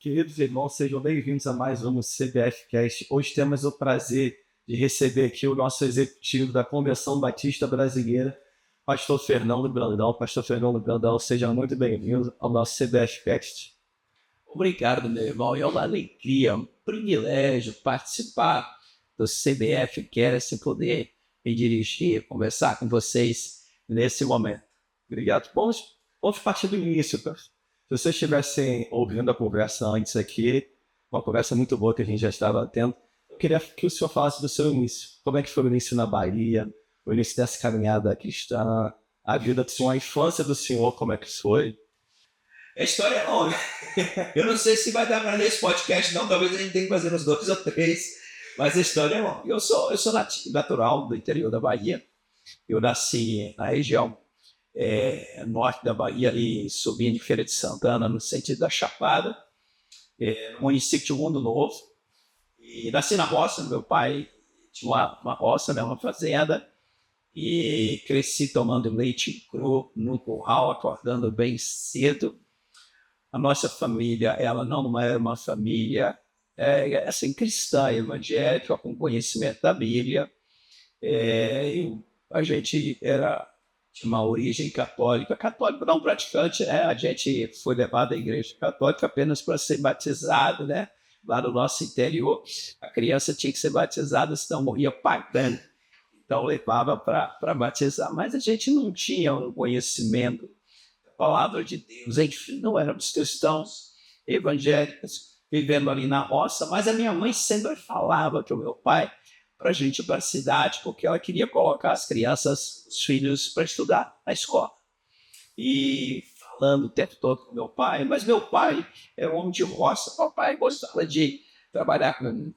Queridos irmãos, sejam bem-vindos a mais um CBF Cast. Hoje temos o prazer de receber aqui o nosso executivo da Convenção Batista Brasileira, Pastor Fernando Brandão. Pastor Fernando Brandão, seja muito bem-vindo ao nosso CBF Cast. Obrigado, meu irmão. É uma alegria, um privilégio participar do CBF Cast, poder me dirigir, conversar com vocês nesse momento. Obrigado. Vamos partir do início, tá? Se vocês estivessem ouvindo a conversa antes aqui, uma conversa muito boa que a gente já estava tendo, eu queria que o senhor falasse do seu início. Como é que foi o início na Bahia, o início dessa caminhada cristã, a vida do senhor, a infância do senhor, como é que foi? A história é longa. Eu não sei se vai dar para nesse podcast, não. Talvez a gente tenha que fazer uns 2 ou 3, mas a história é longa. Eu sou natural do interior da Bahia. Eu nasci na região norte da Bahia, ali subindo de Feira de Santana, no sentido da Chapada, no município de Mundo Novo. E nasci na roça. Meu pai tinha uma roça, uma fazenda, e cresci tomando leite cru no curral, acordando bem cedo. A nossa família, ela não era uma família assim, cristã, evangélica, com conhecimento da Bíblia. A gente tinha uma origem católica não praticante, a gente foi levado à igreja católica apenas para ser batizado, né? Lá no nosso interior, a criança tinha que ser batizada, senão morria pagando. Então levava para batizar, mas a gente não tinha um conhecimento da palavra de Deus. Enfim, não éramos cristãos evangélicos, vivendo ali na roça, mas a minha mãe sempre falava que o meu pai para a gente ir para a cidade, porque ela queria colocar as crianças, os filhos, para estudar na escola. E falando o tempo todo com meu pai, mas meu pai é um homem de roça. Meu pai gostava de trabalhar com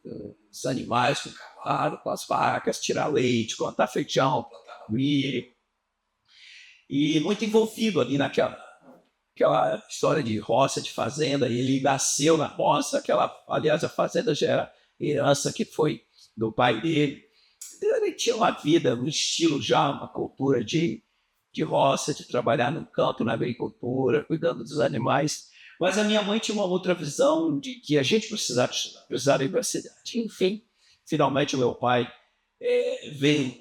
os animais, com o cavalo, com as vacas, tirar leite, plantar feijão, plantar milho. E muito envolvido ali naquela história de roça, de fazenda. Ele nasceu na roça, aliás, a fazenda já era herança que foi do pai dele. Ele tinha uma vida, um estilo já, uma cultura de roça, de trabalhar no campo, na agricultura, cuidando dos animais. Mas a minha mãe tinha uma outra visão de que a gente precisava ir para a cidade. Enfim, finalmente o meu pai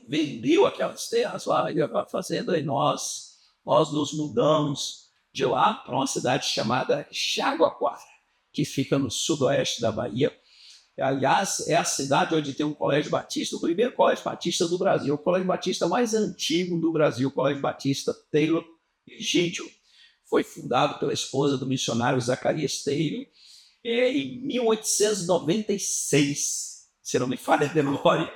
vendeu aquelas terras lá, a fazenda, e nós nos mudamos de lá para uma cidade chamada Jaguaquara, que fica no sudoeste da Bahia. Aliás, é a cidade onde tem um colégio batista, o primeiro colégio batista do Brasil, o colégio batista mais antigo do Brasil, o colégio batista Taylor Egídio. Foi fundado pela esposa do missionário Zacarias Taylor em 1896, se não me falha a memória.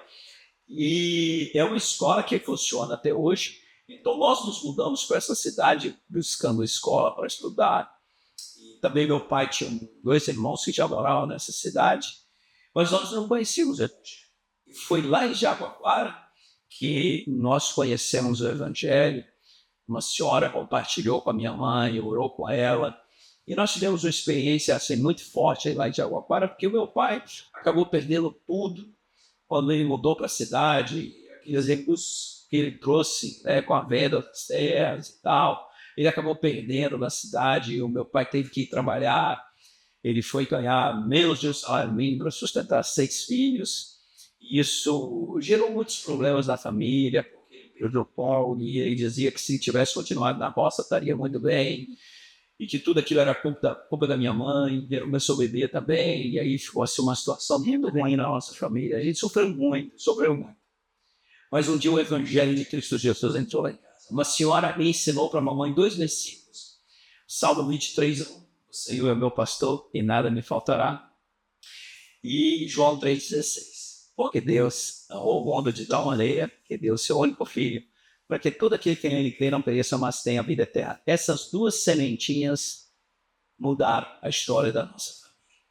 E é uma escola que funciona até hoje. Então nós nos mudamos para essa cidade buscando escola para estudar. E também meu pai tinha 2 irmãos que já moravam nessa cidade. Mas nós não conhecíamos o Evangelho. Foi lá em Jaguaquara que nós conhecemos o Evangelho. Uma senhora compartilhou com a minha mãe, orou com ela. E nós tivemos uma experiência assim, muito forte lá em Jaguaquara, porque o meu pai acabou perdendo tudo quando ele mudou para a cidade. Aqueles recursos que ele trouxe, com a venda das terras e tal, ele acabou perdendo na cidade. E o meu pai teve que ir trabalhar. Ele foi ganhar menos de um salário mínimo para sustentar 6 filhos. Isso gerou muitos problemas na família, porque o Paulo, e ele dizia que se tivesse continuado na roça estaria muito bem, e que tudo aquilo era culpa da minha mãe. Ele começou a beber também, e aí ficou assim, uma situação muito ruim na nossa família. A gente sofreu muito. Mas um dia o Evangelho de Cristo Jesus entrou lá em casa. Uma senhora me ensinou para a mamãe 2 versículos. Salmo 23, o Senhor é meu pastor e nada me faltará. E João 3,16. Porque Deus amou o mundo de tal maneira que deu seu único filho, para que todo aquele que nele crê não pereça, mas tenha a vida eterna. Essas 2 sementinhas mudaram a história da nossa família.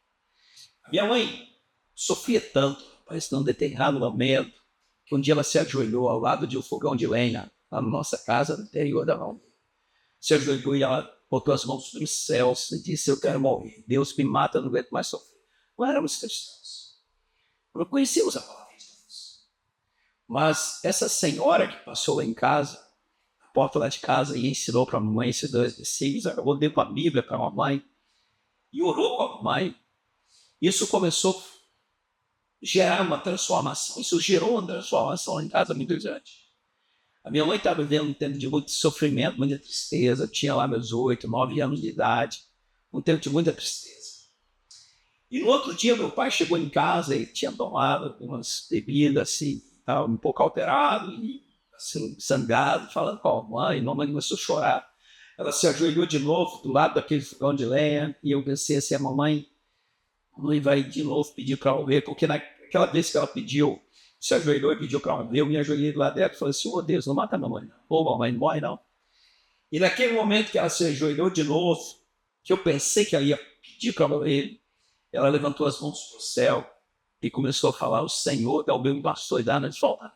Minha mãe sofria tanto, parece num determinado momento, que um dia ela se ajoelhou ao lado de um fogão de lenha, lá na nossa casa, no interior da Bahia. Se ajoelhou e ela botou as mãos nos céus e disse: eu quero morrer. Deus me mata, não aguento mais sofrer. Não éramos cristãos. Não conhecíamos a palavra de Deus. Mas essa senhora que passou lá em casa, a porta lá de casa, e ensinou para a mamãe esses 2 versículos, acabou dando a Bíblia para a mamãe. e orou com a mamãe. Isso começou a gerar uma transformação. Isso gerou uma transformação em casa muito grande. A minha mãe estava vivendo um tempo de muito sofrimento, muita tristeza. Eu tinha lá meus 8, 9 anos de idade. Um tempo de muita tristeza. E no outro dia, meu pai chegou em casa e tinha tomado umas bebidas assim, estava um pouco alterado e assim, sangrado, falando com a mãe. A mamãe começou a chorar. Ela se ajoelhou de novo do lado daquele fogão de lenha e eu pensei assim, a mamãe vai de novo pedir para morrer, porque naquela vez que ela pediu, se ajoelhou e pediu para morrer, eu me ajoelhei lá dentro e falei assim, oh Deus, não mata a mamãe não. Ô mamãe, não morre não. E naquele momento que ela se ajoelhou de novo, que eu pensei que ela ia pedir para morrer, ela levantou as mãos para o céu e começou a falar, o Senhor é o meu pastor e dá de volta.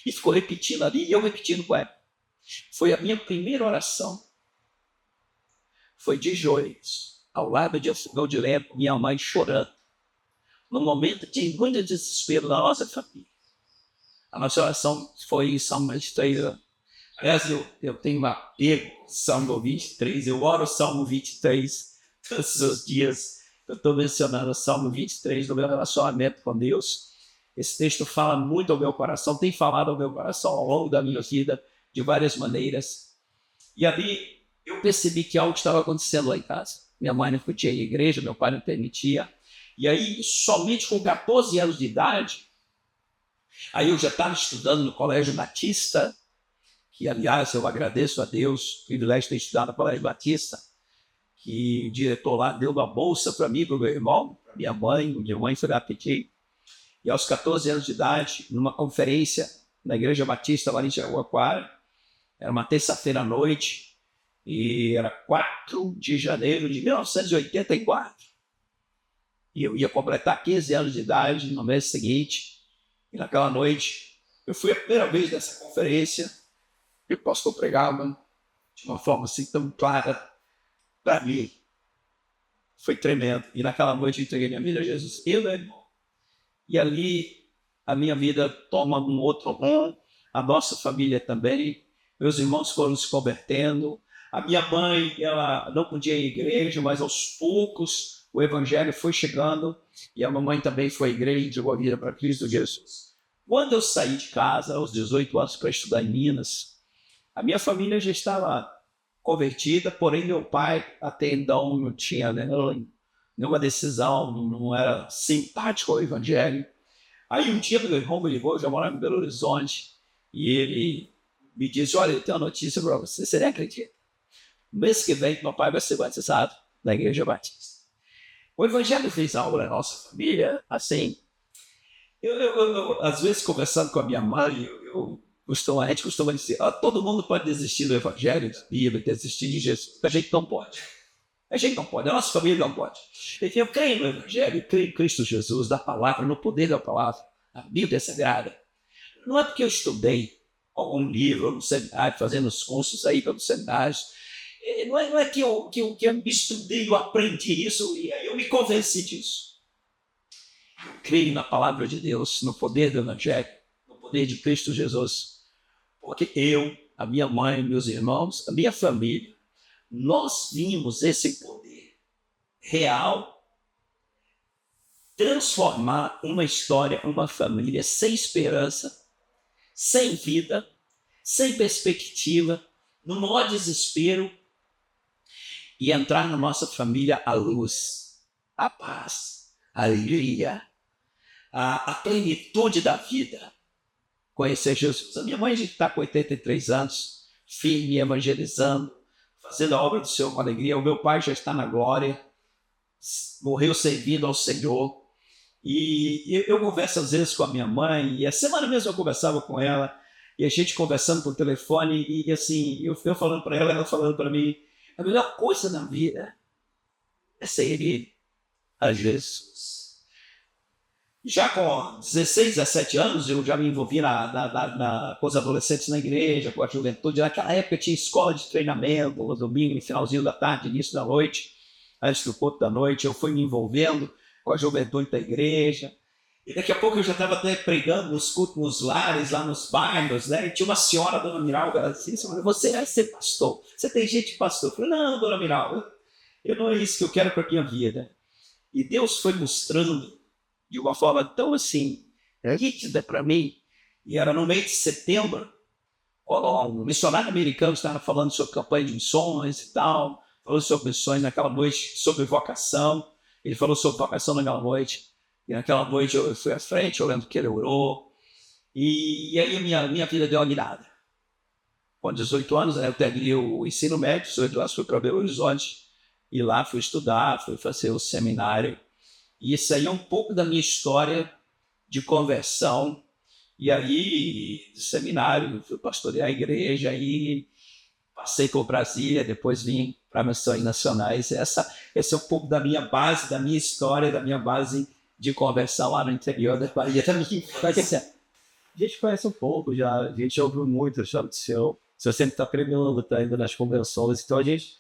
E ficou repetindo ali, e eu repetindo com ela. Foi a minha primeira oração. Foi de joelhos, ao lado de um fogão de lenha, minha mãe chorando. No momento de muito desespero da nossa família. A nossa oração foi em Salmo 23. Aliás, eu tenho um apego Salmo 23. Eu oro o Salmo 23 todos os dias. Eu estou mencionando o Salmo 23 do meu relacionamento com Deus. Esse texto fala muito ao meu coração, tem falado ao meu coração ao longo da minha vida, de várias maneiras. E ali eu percebi que algo estava acontecendo lá em casa. Minha mãe não podia ir à igreja, meu pai não permitia. E aí, somente com 14 anos de idade, aí eu já estava estudando no Colégio Batista, que, aliás, eu agradeço a Deus o privilégio de ter estudado no Colégio Batista, que o diretor lá deu uma bolsa para mim, para o meu irmão, para minha mãe foi lá pedir. E aos 14 anos de idade, numa conferência na Igreja Batista, lá em Jaguaquara, era uma terça-feira à noite, e era 4 de janeiro de 1984. E eu ia completar 15 anos de idade no mês seguinte. E naquela noite, eu fui a primeira vez nessa conferência que o pastor pregava de uma forma assim tão clara para mim. Foi tremendo. E naquela noite eu entreguei minha vida a Jesus. E ali a minha vida toma um outro rumo. A nossa família também. Meus irmãos foram se convertendo. A minha mãe, ela não podia ir à igreja, mas aos poucos o evangelho foi chegando e a mamãe também foi à igreja e entregou a vida para Cristo Jesus. Quando eu saí de casa, aos 18 anos, para estudar em Minas, a minha família já estava convertida, porém meu pai até então não tinha nenhuma decisão, não era simpático ao evangelho. Aí um dia meu irmão me ligou, eu já morava em Belo Horizonte, e ele me disse, olha, eu tenho uma notícia para você nem acredita? No mês que vem, meu pai vai ser batizado na Igreja Batista. O Evangelho fez algo na nossa família, assim. Eu às vezes, conversando com a minha mãe, a gente costuma dizer, todo mundo pode desistir do Evangelho, desistir de Jesus. A gente não pode. A gente não pode, a nossa família não pode. Eu creio no Evangelho, eu creio em Cristo Jesus, da palavra, no poder da palavra. A Bíblia é sagrada. Não é porque eu estudei algum livro, no seminário, fazendo os cursos aí pelos seminários. Não é que eu estudei, eu aprendi isso e aí eu me convenci disso. Eu creio na palavra de Deus, no poder do Evangelho, no poder de Cristo Jesus. Porque eu, a minha mãe, meus irmãos, a minha família, nós vimos esse poder real transformar uma história, uma família sem esperança, sem vida, sem perspectiva, no maior desespero, e entrar na nossa família a luz, a paz, a alegria, a plenitude da vida. Conhecer Jesus. A minha mãe está com 83 anos, firme, evangelizando, fazendo a obra do Senhor com alegria. O meu pai já está na glória, morreu servindo ao Senhor. E eu converso às vezes com a minha mãe, e a semana mesmo eu conversava com ela, e a gente conversando por telefone, e assim, eu falando para ela falando para mim, a melhor coisa na vida é seguir a Jesus. Já com 16, 17 anos, eu já me envolvi com os adolescentes na igreja, com a juventude. Naquela época tinha escola de treinamento, no domingo, no finalzinho da tarde, início da noite, antes do culto da noite. Eu fui me envolvendo com a juventude da igreja. E daqui a pouco eu já estava até pregando nos cultos, nos lares, lá nos bairros, né? E tinha uma senhora, Dona Miral, ela disse, você vai ser pastor. Você tem gente de pastor? Eu falei, não, Dona Miral, Eu não é isso que eu quero para a minha vida. E Deus foi mostrando de uma forma tão assim, nítida para mim, e era no mês de setembro, um missionário americano estava falando sobre campanha de missões e tal, falou sobre missões naquela noite, sobre vocação. Ele falou sobre vocação naquela noite. E naquela noite eu fui à frente, eu lembro que ele orou. E aí minha vida deu uma guinada. Com 18 anos, eu terminei o ensino médio, 18 anos fui para Belo Horizonte. E lá fui estudar, fui fazer o seminário. E isso aí é um pouco da minha história de conversão. E aí, do seminário, fui pastorear a igreja, aí passei por Brasília, depois vim para Missões Nacionais. Esse é um pouco da minha base, da minha história, da minha base de conversão lá no interior da Bahia. A gente conhece um pouco já, a gente já ouviu muito sobre o senhor. O senhor sempre está pregando, está indo nas convenções, então a gente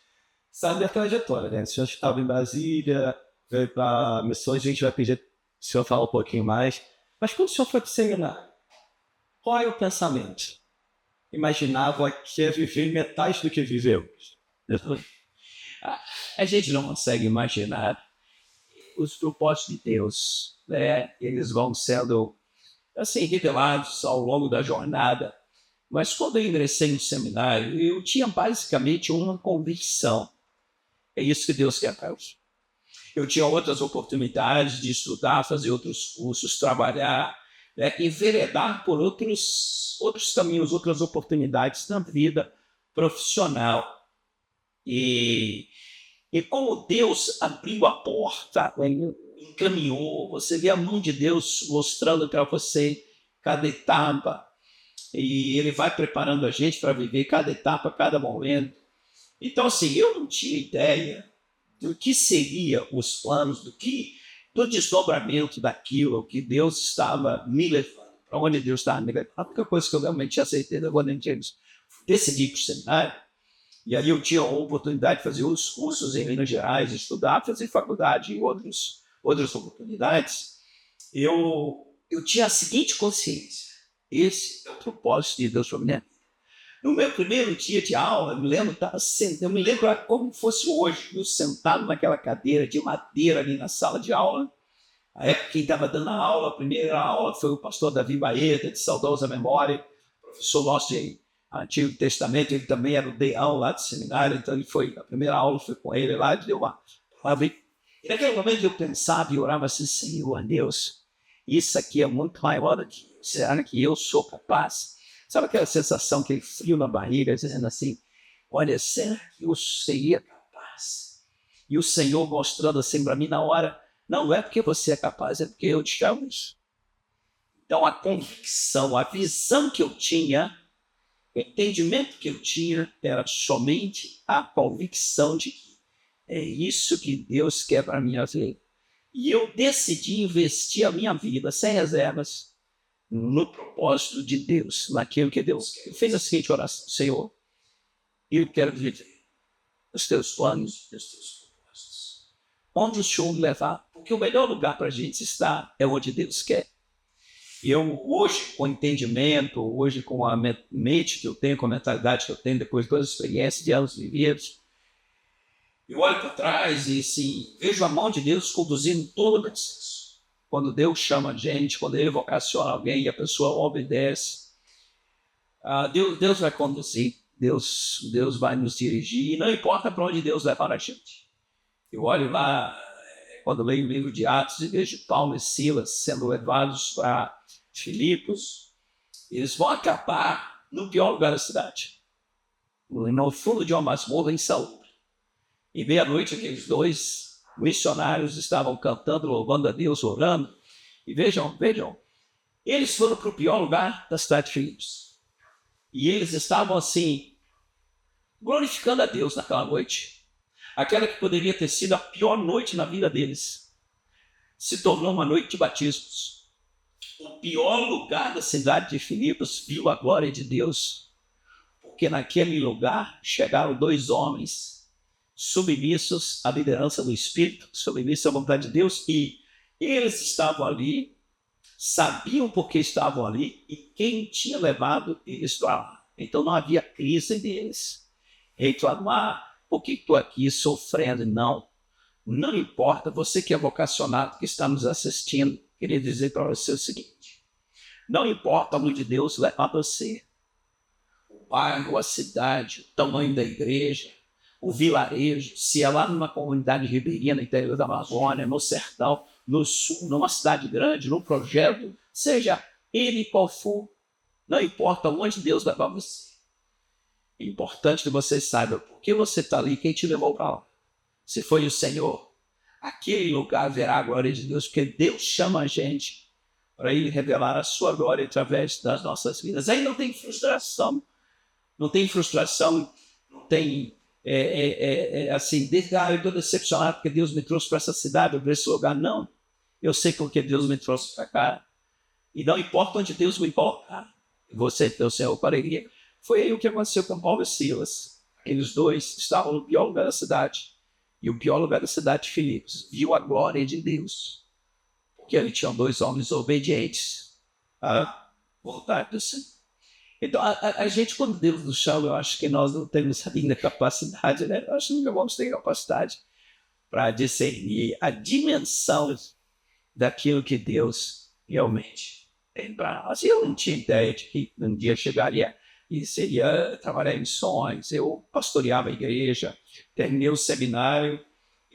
sabe da trajetória, né? O senhor estava em Brasília, veio para Missões, a gente vai pedir que o senhor fale um pouquinho mais. Mas quando o senhor foi para o seminário, qual é o pensamento? Imaginava que ia viver metade do que viveu. A gente não consegue imaginar os propósitos de Deus, né? Eles vão sendo assim revelados ao longo da jornada. Mas quando eu ingressei no seminário, eu tinha basicamente uma convicção. É isso que Deus quer para nós. Eu tinha outras oportunidades de estudar, fazer outros cursos, trabalhar, né, enveredar por outros caminhos, outras oportunidades na vida profissional. E como Deus abriu a porta, encaminhou, você vê a mão de Deus mostrando para você cada etapa, e Ele vai preparando a gente para viver cada etapa, cada momento. Então, assim, eu não tinha ideia do que seriam os planos, do desdobramento daquilo que Deus estava me levando, para onde Deus estava me levando. A única coisa que eu realmente tinha certeza quando eu decidi para o seminário, e aí eu tinha a oportunidade de fazer os cursos em Minas Gerais, estudar, fazer faculdade e outras oportunidades, eu tinha a seguinte consciência: esse é o propósito de Deus para mim. No meu primeiro dia de aula, eu me lembro como fosse hoje, eu sentado naquela cadeira de madeira ali na sala de aula. A época quem estava dando a aula, a primeira aula, foi o pastor Davi Baeta, de saudosa memória, professor nosso de Antigo Testamento. Ele também era o deão lá do seminário, então a primeira aula foi com ele lá, ele deu uma palavra. E naquele momento eu pensava e orava assim: Senhor Deus, isso aqui é muito maior do que eu. Será que eu sou capaz? Sabe aquela sensação, aquele frio na barriga, dizendo assim: olha, será que eu seria capaz? E o Senhor mostrando assim para mim na hora: não é porque você é capaz, é porque eu te amo. Então a convicção, a visão que eu tinha, o entendimento que eu tinha, era somente a convicção de que é isso que Deus quer para a minha vida. E eu decidi investir a minha vida sem reservas no propósito de Deus, naquilo que Deus quer. Eu fiz a seguinte oração: Senhor, eu quero viver os teus planos, os teus propósitos. Onde o Senhor me levar, porque o melhor lugar para a gente estar é onde Deus quer. E eu hoje, com o entendimento, hoje com a mente que eu tenho, com a mentalidade que eu tenho, depois de todas as experiências de anos vividos, eu olho para trás e assim, vejo a mão de Deus conduzindo todo o processo. Quando Deus chama a gente, quando Ele vocaciona alguém e a pessoa obedece, Deus vai conduzir, Deus vai nos dirigir, e não importa para onde Deus levar a gente. Eu olho lá, quando leio o livro de Atos, e vejo Paulo e Silas sendo levados para Filipos. Eles vão acabar no pior lugar da cidade, no fundo de uma masmorra insalubre. E meia-noite aqueles dois missionários estavam cantando, louvando a Deus, orando. E vejam, eles foram para o pior lugar da cidade de Filipos. E eles estavam assim, glorificando a Deus naquela noite. Aquela que poderia ter sido a pior noite na vida deles, se tornou uma noite de batismos. O pior lugar da cidade de Filipos viu a glória de Deus, porque naquele lugar chegaram dois homens submissos à liderança do Espírito, submissos à vontade de Deus, e eles estavam ali, sabiam por que estavam ali e quem tinha levado eles para lá. Então não havia crise deles. Reclamar, por que estou aqui sofrendo? Não. Não importa, você que é vocacionado, que está nos assistindo, queria dizer para você o seguinte: não importa onde Deus leva você, o bairro, a cidade, o tamanho da igreja, o vilarejo, se é lá numa comunidade ribeirinha no interior da Amazônia, no sertão, no sul, numa cidade grande, num projeto, seja ele qual for, não importa onde Deus leva você. É importante que você saiba por que você está ali, quem te levou para lá. Se foi o Senhor, aquele lugar verá a glória de Deus, porque Deus chama a gente para Ele revelar a sua glória através das nossas vidas. Aí não tem frustração, não tem, assim, eu estou decepcionado porque Deus me trouxe para essa cidade, para esse lugar. Não, eu sei porque Deus me trouxe para cá. E não importa onde Deus me colocar, você tem o Senhor para alegria. Foi aí o que aconteceu com Paulo e Silas. Aqueles dois estavam no pior lugar da cidade. E o pior lugar da cidade de Filipos viu a glória de Deus. Porque ali tinham dois homens obedientes à vontade do Senhor. Então, a gente, quando Deus nos chama, eu acho que nós não temos ainda capacidade, né? Eu acho que nunca vamos ter capacidade para discernir a dimensão daquilo que Deus realmente tem para nós. Eu não tinha ideia de que um dia chegaria e seria trabalhar em missões. Eu pastoreava a igreja, terminei o seminário.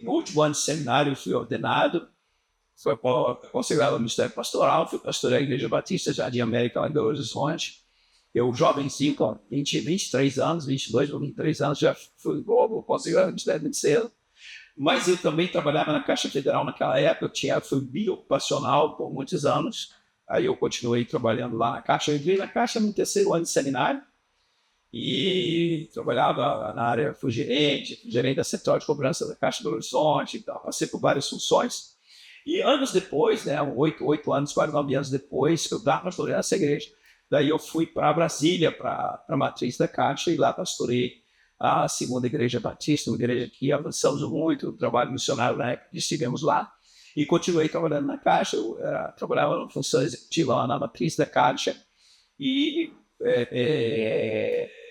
No último ano de seminário, fui ordenado, fui consagrado ao ministério pastoral, fui pastorear a Igreja Batista Jardim América, lá em Belo Horizonte. Eu, jovenzinho, com 23 anos, 22 ou 23 anos, já fui consagrado ao ministério muito cedo. Mas eu também trabalhava na Caixa Federal naquela época, fui biocupacional por muitos anos. Aí eu continuei trabalhando lá na Caixa. Eu entrei na Caixa no terceiro ano de seminário e trabalhava na área, fui gerente da Central de Cobrança da Caixa do Horizonte, passei por várias funções. E anos depois, né, 8 anos, quase 9 anos depois, eu estava pastoreando essa igreja. Daí eu fui para Brasília, para a matriz da Caixa, e lá pastorei a segunda igreja batista, uma igreja que avançamos muito, o trabalho missionário na época que estivemos lá. E continuei trabalhando na Caixa, eu trabalhava na função executiva lá na matriz da Caixa e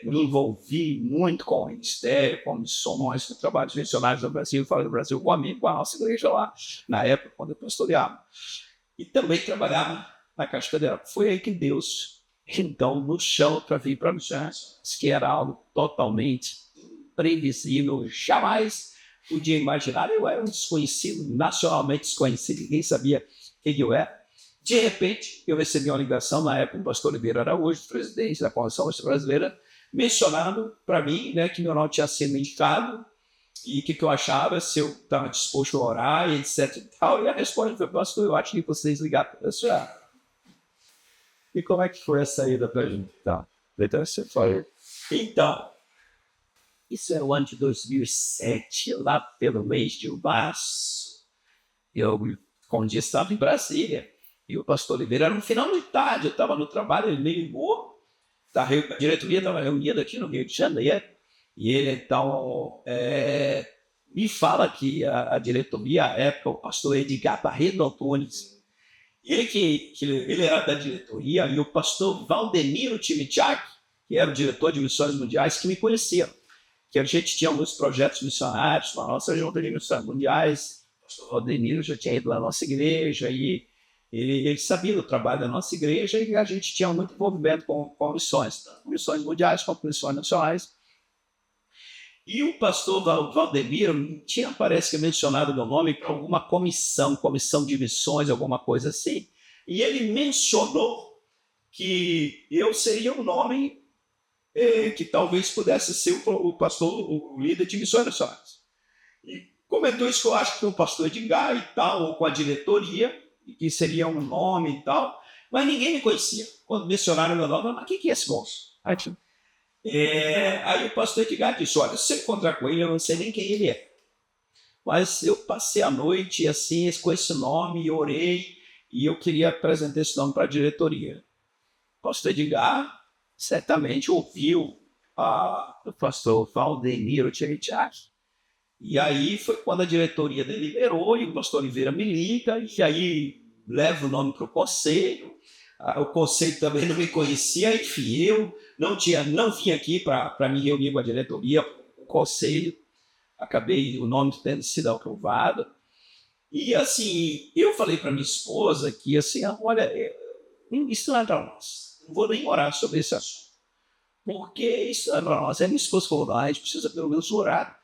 me envolvi muito com o ministério, com missões, com trabalhos missionários no Brasil, fora do Brasil, com a nossa igreja lá, na época, quando eu pastoreava. E também trabalhava na Caixa Federal. Foi aí que Deus, então, nos chama para vir para missões, que era algo totalmente imprevisível, jamais podia imaginar. Eu era um desconhecido, nacionalmente desconhecido, ninguém sabia quem eu era. De repente, eu recebi uma ligação, na época, do pastor Oliveira Araújo, presidente da Convenção Brasileira, mencionando para mim, né, que meu nome tinha sido indicado e o que eu achava, se eu estava disposto a orar, e etc. E a resposta foi: pastor, eu acho que vocês ligaram para a senhora. E como é que foi a saída para a gente? Então, você falou. Então, isso era o ano de 2007, lá pelo mês de março. Eu, como um dia, estava em Brasília. E o pastor Oliveira era no final de tarde, eu estava no trabalho, ele me ligou. A diretoria estava reunida aqui no Rio de Janeiro. E ele, então, me fala que a diretoria, à época, o pastor Edgar Barreto Antunes, ele era da diretoria, e o pastor Valdemiro Timichak, que era o diretor de missões mundiais, que me conhecia. Que a gente tinha alguns projetos missionários com a nossa junta de missões mundiais. O pastor Valdemiro já tinha ido na nossa igreja e ele sabia do trabalho da nossa igreja, e a gente tinha muito envolvimento com missões, tanto missões mundiais como missões nacionais. E o pastor Valdemiro tinha, parece que, mencionado meu nome para alguma comissão de missões, alguma coisa assim, e ele mencionou que eu seria um nome que talvez pudesse ser o pastor, o líder de missões nacionais. E comentou isso, que eu acho que o pastor Edgar e tal, ou com a diretoria, que seria um nome e tal, mas ninguém me conhecia. Quando mencionaram meu nome, eu falei: mas quem é esse moço? Aí o pastor Edgar disse: olha, se eu encontrar com ele, eu não sei nem quem ele é. Mas eu passei a noite assim, com esse nome, e orei, e eu queria apresentar esse nome para a diretoria. O pastor Edgar certamente ouviu o pastor Valdemiro Timichak. E aí foi quando a diretoria deliberou, e o pastor Oliveira me liga, e aí leva o nome para o conselho. O conselho também não me conhecia, enfim, eu não vim aqui para me reunir com a diretoria, o conselho. acabei o nome tendo sido aprovado. E assim, eu falei para minha esposa que assim, olha, isso não é para nós. Não vou nem orar sobre esse assunto. Porque isso não é para nós. Aí minha esposa falou, a gente precisa pelo menos orar.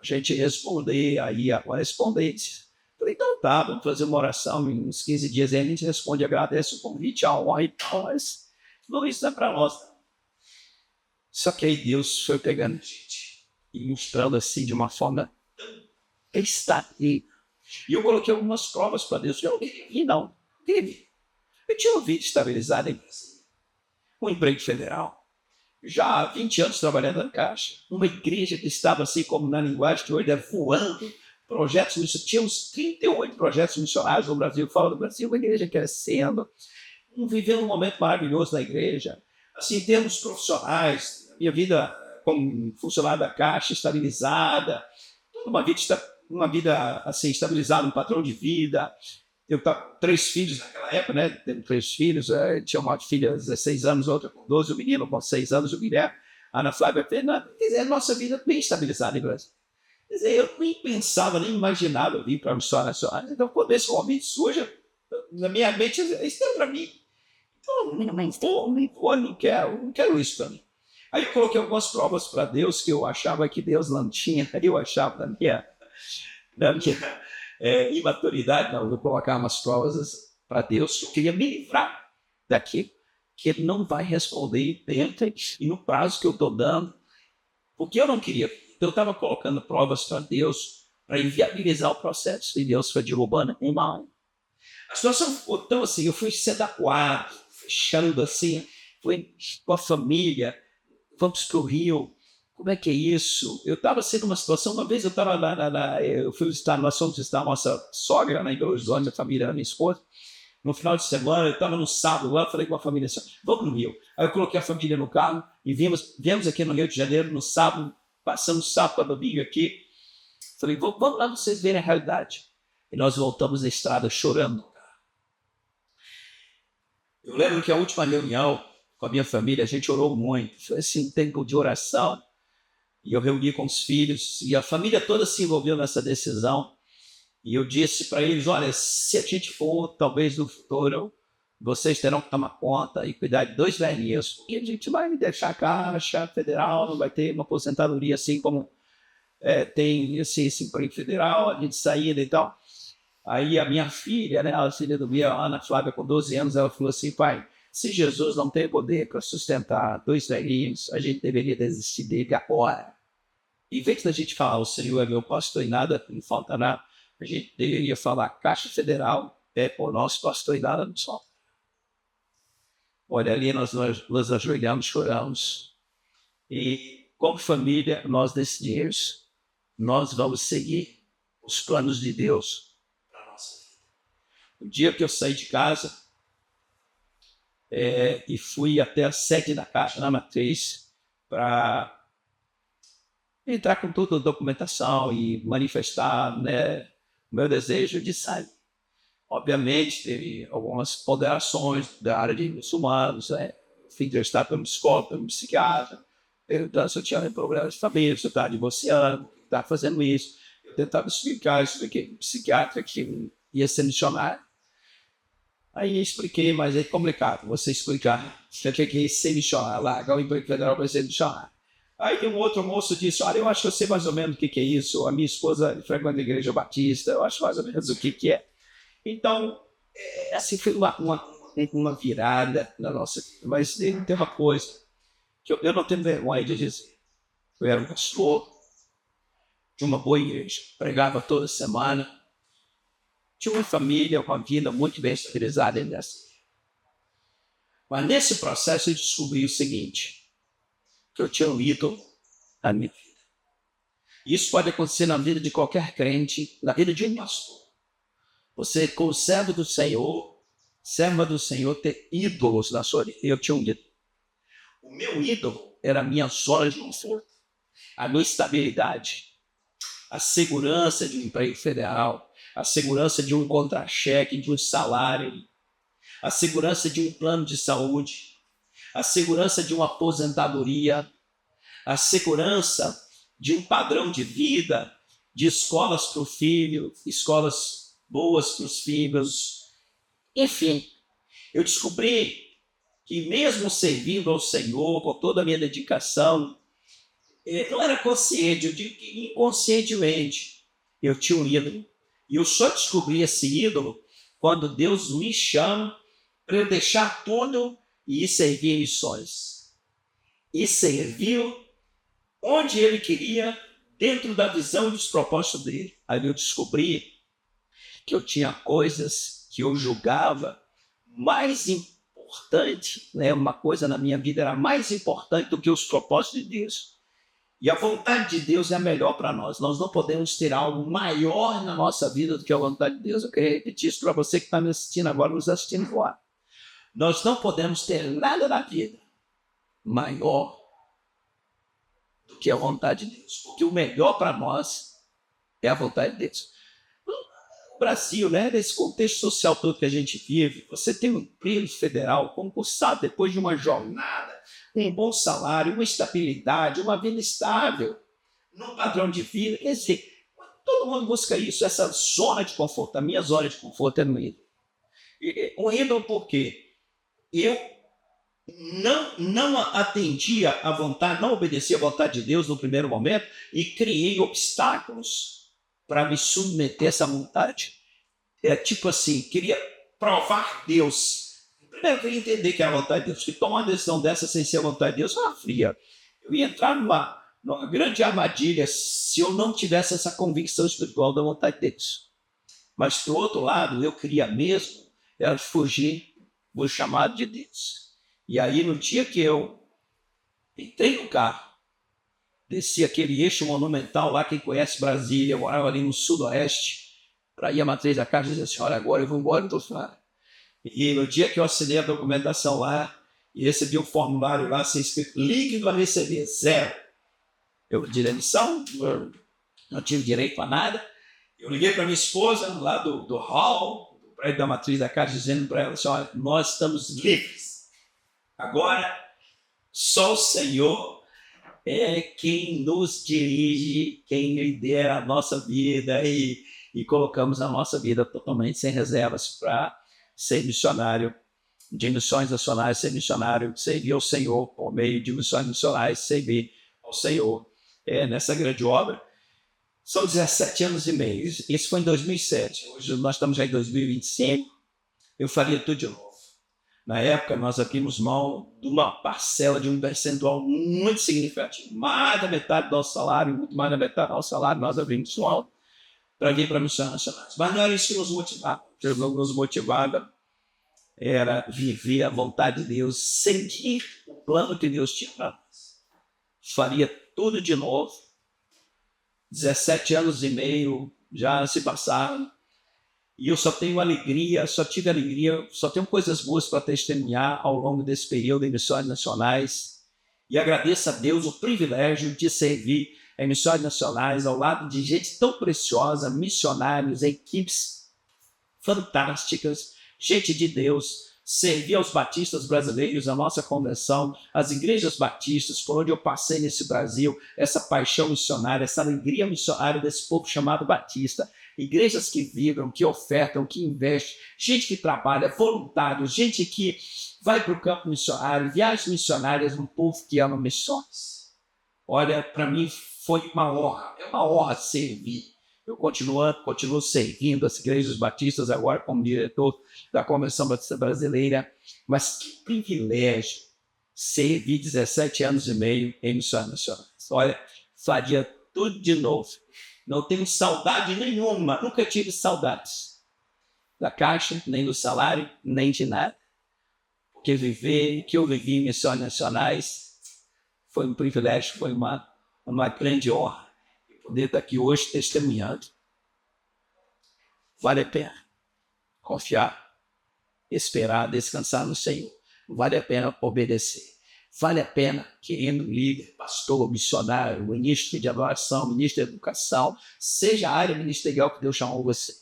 A gente responder aí a correspondência. Falei, então tá, vamos fazer uma oração em uns 15 dias. Aí a gente responde, agradece o convite, a honra e tal. Mas não, isso não é para nós. Só que aí Deus foi pegando a gente e mostrando assim de uma forma está aqui. E eu coloquei algumas provas para Deus. E não, teve. Eu tinha um vídeo estabilizado em um emprego federal. Já há 20 anos trabalhando na Caixa. Uma igreja que estava assim, como na linguagem de hoje, voando. Projetos missionários. Tinha uns 38 projetos missionários no Brasil, fora do Brasil. Uma igreja crescendo. Vivendo um momento maravilhoso na igreja. Assim, em termos profissionais, minha vida como funcionário da Caixa, estabilizada. Uma vida assim, estabilizada, um padrão de vida. Eu estava 3 filhos naquela época, né? Tendo 3 filhos, tinha uma filha de 16 anos, outra com 12, o menino com 6 anos, o Guilherme, a Ana Flávia, quer dizer, nossa vida bem estabilizada em Brasil. Quer dizer, eu nem pensava, nem imaginava vir para a missão nacional. Então, quando esse convite surge, na minha mente, isso é para mim. Então, não quero isso para mim. Aí eu coloquei algumas provas para Deus que eu achava que Deus não tinha, eu achava na minha imaturidade, não, vou colocar umas provas para Deus, que eu queria me livrar daquilo que Ele não vai responder dentro e no prazo que eu estou dando, porque eu não queria. Então, eu estava colocando provas para Deus para inviabilizar o processo, e Deus foi derrubando em mão. A situação ficou tão assim, eu fui sendo acuado, fechando assim, fui com a família, vamos para o Rio. Como é que é isso? Eu estava sendo uma situação, uma vez eu estava eu fui visitar, nós fomos visitar a nossa sogra, em Belo Horizonte, a família da minha esposa. No final de semana, eu estava no sábado lá, falei com a família assim, vamos no Rio. Aí eu coloquei a família no carro e viemos aqui no Rio de Janeiro, no sábado, passamos sábado para domingo aqui. Falei, vamos lá vocês verem a realidade. E nós voltamos da estrada chorando. Eu lembro que a última reunião com a minha família, a gente orou muito. Foi assim, um tempo de oração. E eu reuni com os filhos, e a família toda se envolveu nessa decisão. E eu disse para eles, olha, se a gente for, talvez no futuro, vocês terão que tomar conta e cuidar de 2 velhinhos, porque a gente vai deixar a Caixa Federal, não vai ter uma aposentadoria assim como tem esse emprego federal, a gente saída e tal. Aí a minha filha, né, a filha do Bia, a Ana Flávia, com 12 anos, ela falou assim, pai, se Jesus não tem poder para sustentar 2 velhinhos, a gente deveria desistir dele agora. Em vez da gente falar, o Senhor é meu pastor e nada me faltará, a gente deveria falar, Caixa Federal é por nosso pastor e nada nos falta. Olha, ali nós ajoelhamos, choramos. E como família, nós decidimos, nós vamos seguir os planos de Deus para a nossa vida. O dia que eu saí de casa, e fui até a sede da Caixa, na Matriz, para entrar com toda a documentação e manifestar, né, o meu desejo de sair. Obviamente, teve algumas ponderações da área de muçulmanos, né? Fui entrevistado pelo psicólogo, pelo psiquiatra, perguntando se eu tinha problemas de família, se eu estava divorciando, se eu estava fazendo isso. Eu tentava explicar, expliquei para o psiquiatra que ia ser missionário. Aí expliquei, mas é complicado você explicar. Você tem que ser missionário, largar o emprego federal para ser missionário. Aí um outro moço disse, olha, eu acho que eu sei mais ou menos o que é isso. A minha esposa frequenta a igreja batista, eu acho mais ou menos o que é. Então, assim, foi uma virada na nossa vida. Mas tem uma coisa que eu não tenho vergonha de dizer. Eu era um pastor de uma boa igreja, pregava toda semana, tinha uma família, uma vida muito bem estabilizada nessa. Mas nesse processo eu descobri o seguinte, que eu tinha um ídolo na minha vida. Isso pode acontecer na vida de qualquer crente, na vida de um pastor. Você, como servo do Senhor, serva do Senhor, ter ídolos na sua vida. Eu tinha um ídolo. O meu ídolo era a minha zona de conforto, a minha estabilidade, a segurança de um emprego federal, a segurança de um contra-cheque, de um salário, a segurança de um plano de saúde, a segurança de uma aposentadoria, a segurança de um padrão de vida, de escolas para o filho, escolas boas para os filhos. Enfim, eu descobri que mesmo servindo ao Senhor com toda a minha dedicação, não era consciente, eu digo que inconscientemente eu tinha um ídolo. E eu só descobri esse ídolo quando Deus me chama para eu deixar tudo e ir servir em missões. E serviu onde Ele queria, dentro da visão e dos propósitos dele. Aí eu descobri que eu tinha coisas que eu julgava mais importante, né? Uma coisa na minha vida era mais importante do que os propósitos de Deus. E a vontade de Deus é a melhor para nós. Nós não podemos ter algo maior na nossa vida do que a vontade de Deus. Eu queria repetir isso para você que está me assistindo agora, nos assistindo agora. Nós não podemos ter nada na vida maior do que a vontade de Deus. Porque o melhor para nós é a vontade de Deus. No Brasil, né, nesse contexto social todo que a gente vive, você tem um emprego federal concursado depois de uma jornada, um bom salário, uma estabilidade, uma vida estável, num padrão de vida. Quer dizer, todo mundo busca isso, essa zona de conforto. A minha zona de conforto é no ídolo. Um ídolo por quê? Eu não atendia à vontade, não obedecia à vontade de Deus no primeiro momento e criei obstáculos para me submeter a essa vontade. Tipo assim, queria provar Deus. Primeiro, eu queria entender que era a vontade de Deus, porque tomar uma decisão dessa sem ser a vontade de Deus era fria. Eu ia entrar numa grande armadilha se eu não tivesse essa convicção espiritual da vontade de Deus. Mas, do outro lado, eu queria mesmo era fugir do chamado de Deus. E aí, no dia que eu entrei no carro, desci aquele eixo monumental lá, quem conhece Brasília, eu morava ali no sudoeste, para ir à matriz da casa e dizer assim, olha, agora eu vou embora, estou fora. E no dia que eu assinei a documentação lá, e recebi um formulário lá, assim, escrito, líquido a receber, 0. Eu pedi demissão, não tive direito a nada. Eu liguei para minha esposa, lá do hall, do prédio da matriz da casa, dizendo para ela assim, olha, nós estamos livres. Agora, só o Senhor é quem nos dirige, quem lidera a nossa vida e colocamos a nossa vida totalmente sem reservas para ser missionário de missões nacionais, ser missionário, servir ao Senhor por meio de missões nacionais, servir ao Senhor nessa grande obra. São 17 anos e meio. Isso foi em 2007. Hoje nós estamos já em 2025. Eu faria tudo de novo. Na época, nós abrimos mão de uma parcela, de um percentual muito significativo. Mais da metade do nosso salário, muito mais da metade do nosso salário, nós abrimos mão para vir para missões nacionais. Mas não era isso que nos motivava. O que nos motivava era viver a vontade de Deus, seguir o plano que Deus tinha para nós. Faria tudo de novo. 17 anos e meio já se passaram. E eu só tenho alegria, só tenho coisas boas para testemunhar ao longo desse período em missões nacionais. E agradeço a Deus o privilégio de servir em missões nacionais ao lado de gente tão preciosa, missionários, equipes fantásticas, gente de Deus. Servir aos batistas brasileiros, a nossa convenção, as igrejas batistas, por onde eu passei nesse Brasil, essa paixão missionária, essa alegria missionária desse povo chamado batista. Igrejas que vibram, que ofertam, que investem, gente que trabalha, voluntários, gente que vai para o campo missionário, viagens missionárias, um povo que ama missões. Olha, para mim foi uma honra, é uma honra servir. Eu continuo servindo as igrejas batistas agora como diretor da Convenção Batista Brasileira, mas que privilégio servir 17 anos e meio em missões nacionais. Olha, faria tudo de novo. Não tenho saudade nenhuma, nunca tive saudades da Caixa, nem do salário, nem de nada. Porque eu vivi em missões nacionais foi um privilégio, foi uma grande honra. Poder estar aqui hoje testemunhando. Vale a pena confiar, esperar, descansar no Senhor. Vale a pena obedecer. Vale a pena, querendo líder, pastor, missionário, ministro de adoração, ministro de educação, seja a área ministerial que Deus chamou você.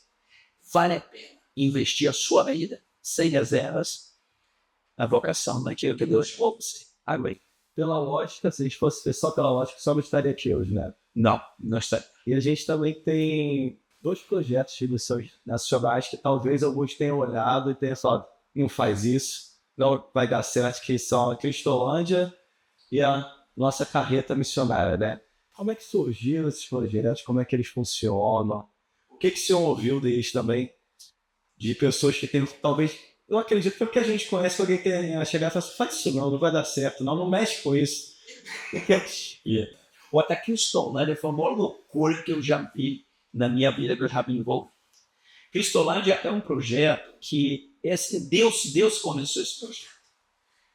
Vale a pena investir a sua vida, sem reservas, na vocação daquilo que Deus chamou você. Amém. pela lógica, se a gente fosse ver só pela lógica, só não estaria aqui hoje, né? Não, não está. E a gente também tem 2 projetos de missões nacionais que talvez alguns tenham olhado e tenham falado, não faz isso, não vai dar certo, que são a Cristolândia e a nossa carreta missionária, né? Como é que surgiram esses projetos? Como é que eles funcionam? O que o senhor ouviu deles também? De pessoas que têm, talvez, eu acredito que é porque a gente conhece que alguém tem chegar e falar assim, faz isso não vai dar certo, não mexe com isso. Yeah. O Ataque Cristolândia foi a maior loucura que eu já vi na minha vida, que eu já me envolvi. Cristolândia é um projeto que Deus começou esse projeto.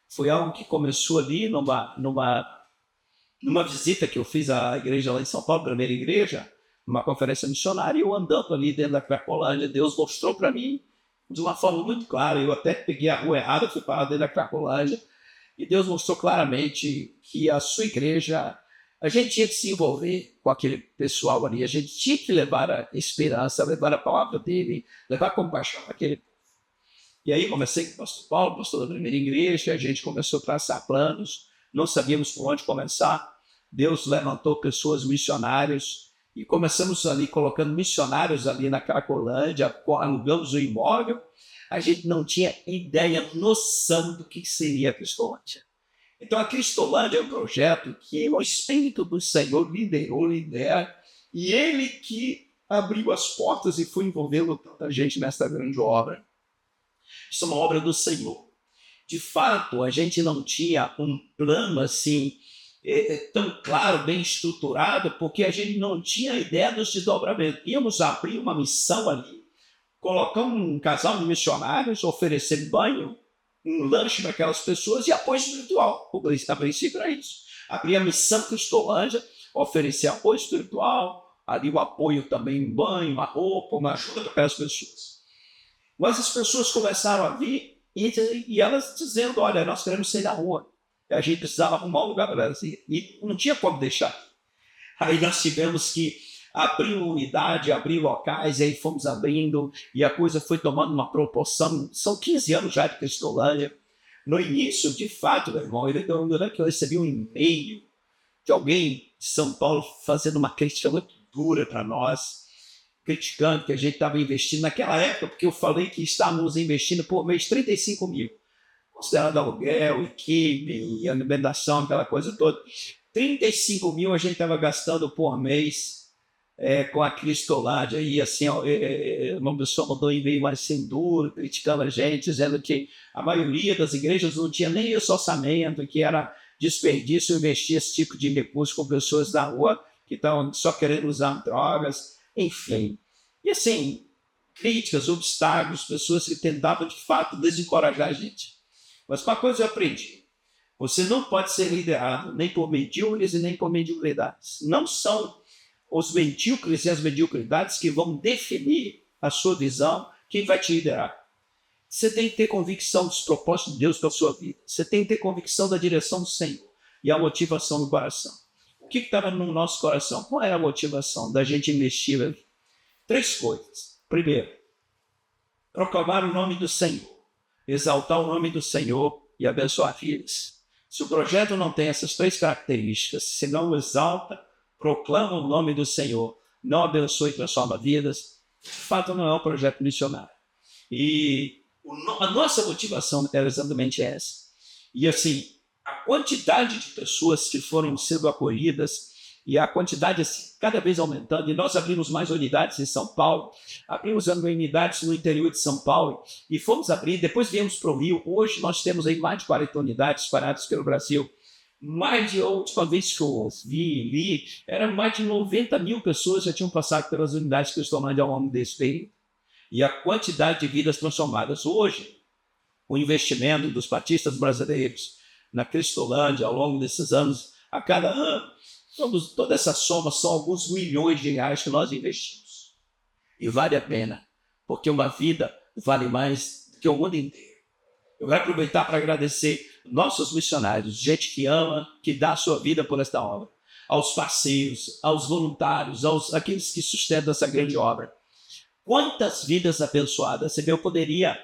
Foi algo que começou ali numa visita que eu fiz à igreja lá em São Paulo, primeira igreja, numa conferência missionária, e eu andando ali dentro da Cracolândia, Deus mostrou para mim de uma forma muito clara. Eu até peguei a rua errada, fui para dentro da Cracolândia, e Deus mostrou claramente que a sua igreja, a gente tinha que se envolver com aquele pessoal ali, a gente tinha que levar a esperança, levar a palavra dele, levar a compaixão para aquele. E aí comecei com o pastor Paulo, pastor da primeira igreja, a gente começou a traçar planos, não sabíamos por onde começar. Deus levantou pessoas missionárias e começamos ali colocando missionários ali na Cracolândia, alugamos o imóvel. A gente não tinha ideia, noção do que seria a Cristolândia. Então a Cristolândia é um projeto que o Espírito do Senhor lidera, e Ele que abriu as portas e foi envolvendo tanta gente nessa grande obra. Isso é uma obra do Senhor. De fato, a gente não tinha um plano assim tão claro, bem estruturado, porque a gente não tinha ideia dos desdobramentos. Íamos abrir uma missão ali, colocar um casal de missionários, oferecer banho, um lanche para aquelas pessoas e apoio espiritual. A princípio era isso. Abrir a missão Cristolândia, oferecer apoio espiritual, ali o apoio também em banho, a roupa, uma ajuda para aquelas pessoas. Mas as pessoas começaram a vir e elas dizendo, olha, nós queremos sair da rua. A gente precisava arrumar um lugar para elas. E não tinha como deixar. Aí nós tivemos que abrir uma unidade, abrir locais, e aí fomos abrindo, e a coisa foi tomando uma proporção. São 15 anos já de Cristolândia. No início, de fato, meu irmão, eu recebi um e-mail de alguém de São Paulo fazendo uma crítica muito dura para nós, criticando que a gente estava investindo naquela época, porque eu falei que estávamos investindo por mês 35 mil. Considerando aluguel, equipe, alimentação, aquela coisa toda. 35 mil a gente estava gastando por mês com a Cristolândia. E assim, uma pessoa mandou um e-mail mais sem duro, criticando a gente, dizendo que a maioria das igrejas não tinha nem esse orçamento, que era desperdício investir esse tipo de recurso com pessoas da rua que estavam só querendo usar drogas, enfim. E assim, críticas, obstáculos, pessoas que tentavam de fato desencorajar a gente. Mas uma coisa eu aprendi: você não pode ser liderado nem por medíocres e nem por mediocridades. Não são os medíocres e as mediocridades que vão definir a sua visão, quem vai te liderar. Você tem que ter convicção dos propósitos de Deus para a sua vida. Você tem que ter convicção da direção do Senhor e a motivação do coração. O que estava no nosso coração? Qual era a motivação da gente investir ali? 3 coisas. Primeiro, proclamar o nome do Senhor, exaltar o nome do Senhor e abençoar vidas. Se o projeto não tem essas 3 características, se não exalta, proclama o nome do Senhor, não abençoa e transforma vidas, de fato não é um projeto missionário. E a nossa motivação era exatamente essa. E assim, a quantidade de pessoas que foram sendo acolhidas e a quantidade assim, cada vez aumentando, e nós abrimos mais unidades em São Paulo, abrimos unidades no interior de São Paulo, e fomos abrir, depois viemos para o Rio. Hoje nós temos aí mais de 40 unidades espalhadas pelo Brasil. Mais de, a última vez que eu li, eram mais de 90 mil pessoas que já tinham passado pelas unidades Cristolândia ao longo desse período. E a quantidade de vidas transformadas. Hoje, o investimento dos batistas brasileiros na Cristolândia ao longo desses anos, a cada ano, toda essa soma são alguns milhões de reais que nós investimos. E vale a pena, porque uma vida vale mais do que o mundo inteiro. Eu quero aproveitar para agradecer nossos missionários, gente que ama, que dá a sua vida por esta obra, aos parceiros, aos voluntários, aqueles que sustentam essa grande obra. Quantas vidas abençoadas! Eu poderia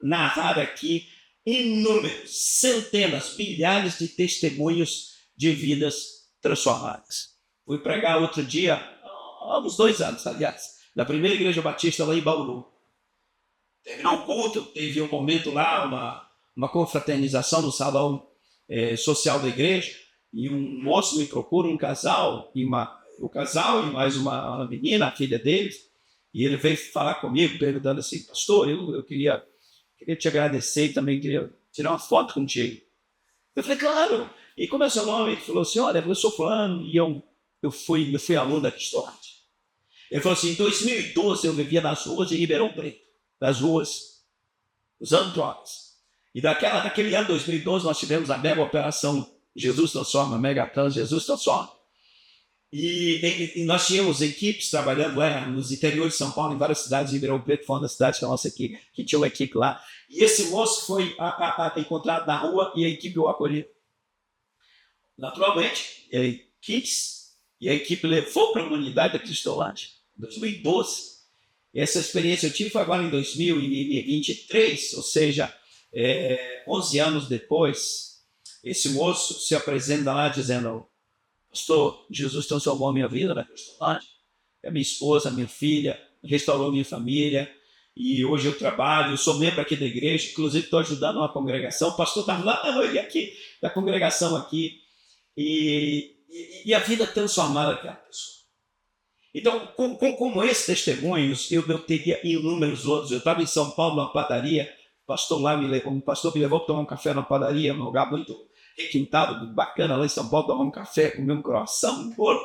narrar aqui inúmeros, centenas, milhares de testemunhos de vidas transformadas. Fui pregar outro dia, há uns 2 anos, aliás, na primeira igreja batista lá em Bauru. Terminou o culto, teve um momento lá, uma confraternização no salão social da igreja, e um moço me procura, um casal, o casal e mais uma menina, a filha deles, e ele veio falar comigo, perguntando assim, pastor, eu queria te agradecer e também queria tirar uma foto contigo. Eu falei, claro. E como é seu nome? Ele falou assim, olha, eu sou fulano e eu fui aluno da Cristolândia. Ele falou assim, em 2012 eu vivia nas ruas de Ribeirão Preto, nas ruas, usando drogas. E naquele ano, 2012, nós tivemos a mega operação Jesus Transforma, Megatrans, Jesus Transforma. E nós tínhamos equipes trabalhando nos interiores de São Paulo, em várias cidades, Ribeirão Preto foi uma das cidades que tinha uma equipe lá. E esse moço foi encontrado na rua e a equipe o acolheu. Naturalmente, ele quis e a equipe levou para a unidade da Cristolândia, em 2012. Essa experiência eu tive foi agora em 2023, ou seja, 11 anos depois, esse moço se apresenta lá dizendo, pastor, Jesus transformou a minha vida na Cristolândia, minha esposa, minha filha, restaurou minha família, e hoje eu trabalho, eu sou membro aqui da igreja, inclusive estou ajudando uma congregação, o pastor está lá, ele aqui, da congregação aqui, e a vida transformada daquela pessoa. Então, como esses testemunhos, eu teria inúmeros outros. Eu estava em São Paulo, numa padaria, o pastor me levou para tomar um café na padaria, num lugar muito requintado, bacana lá em São Paulo, tomar um café, comer um croissant, um bolo.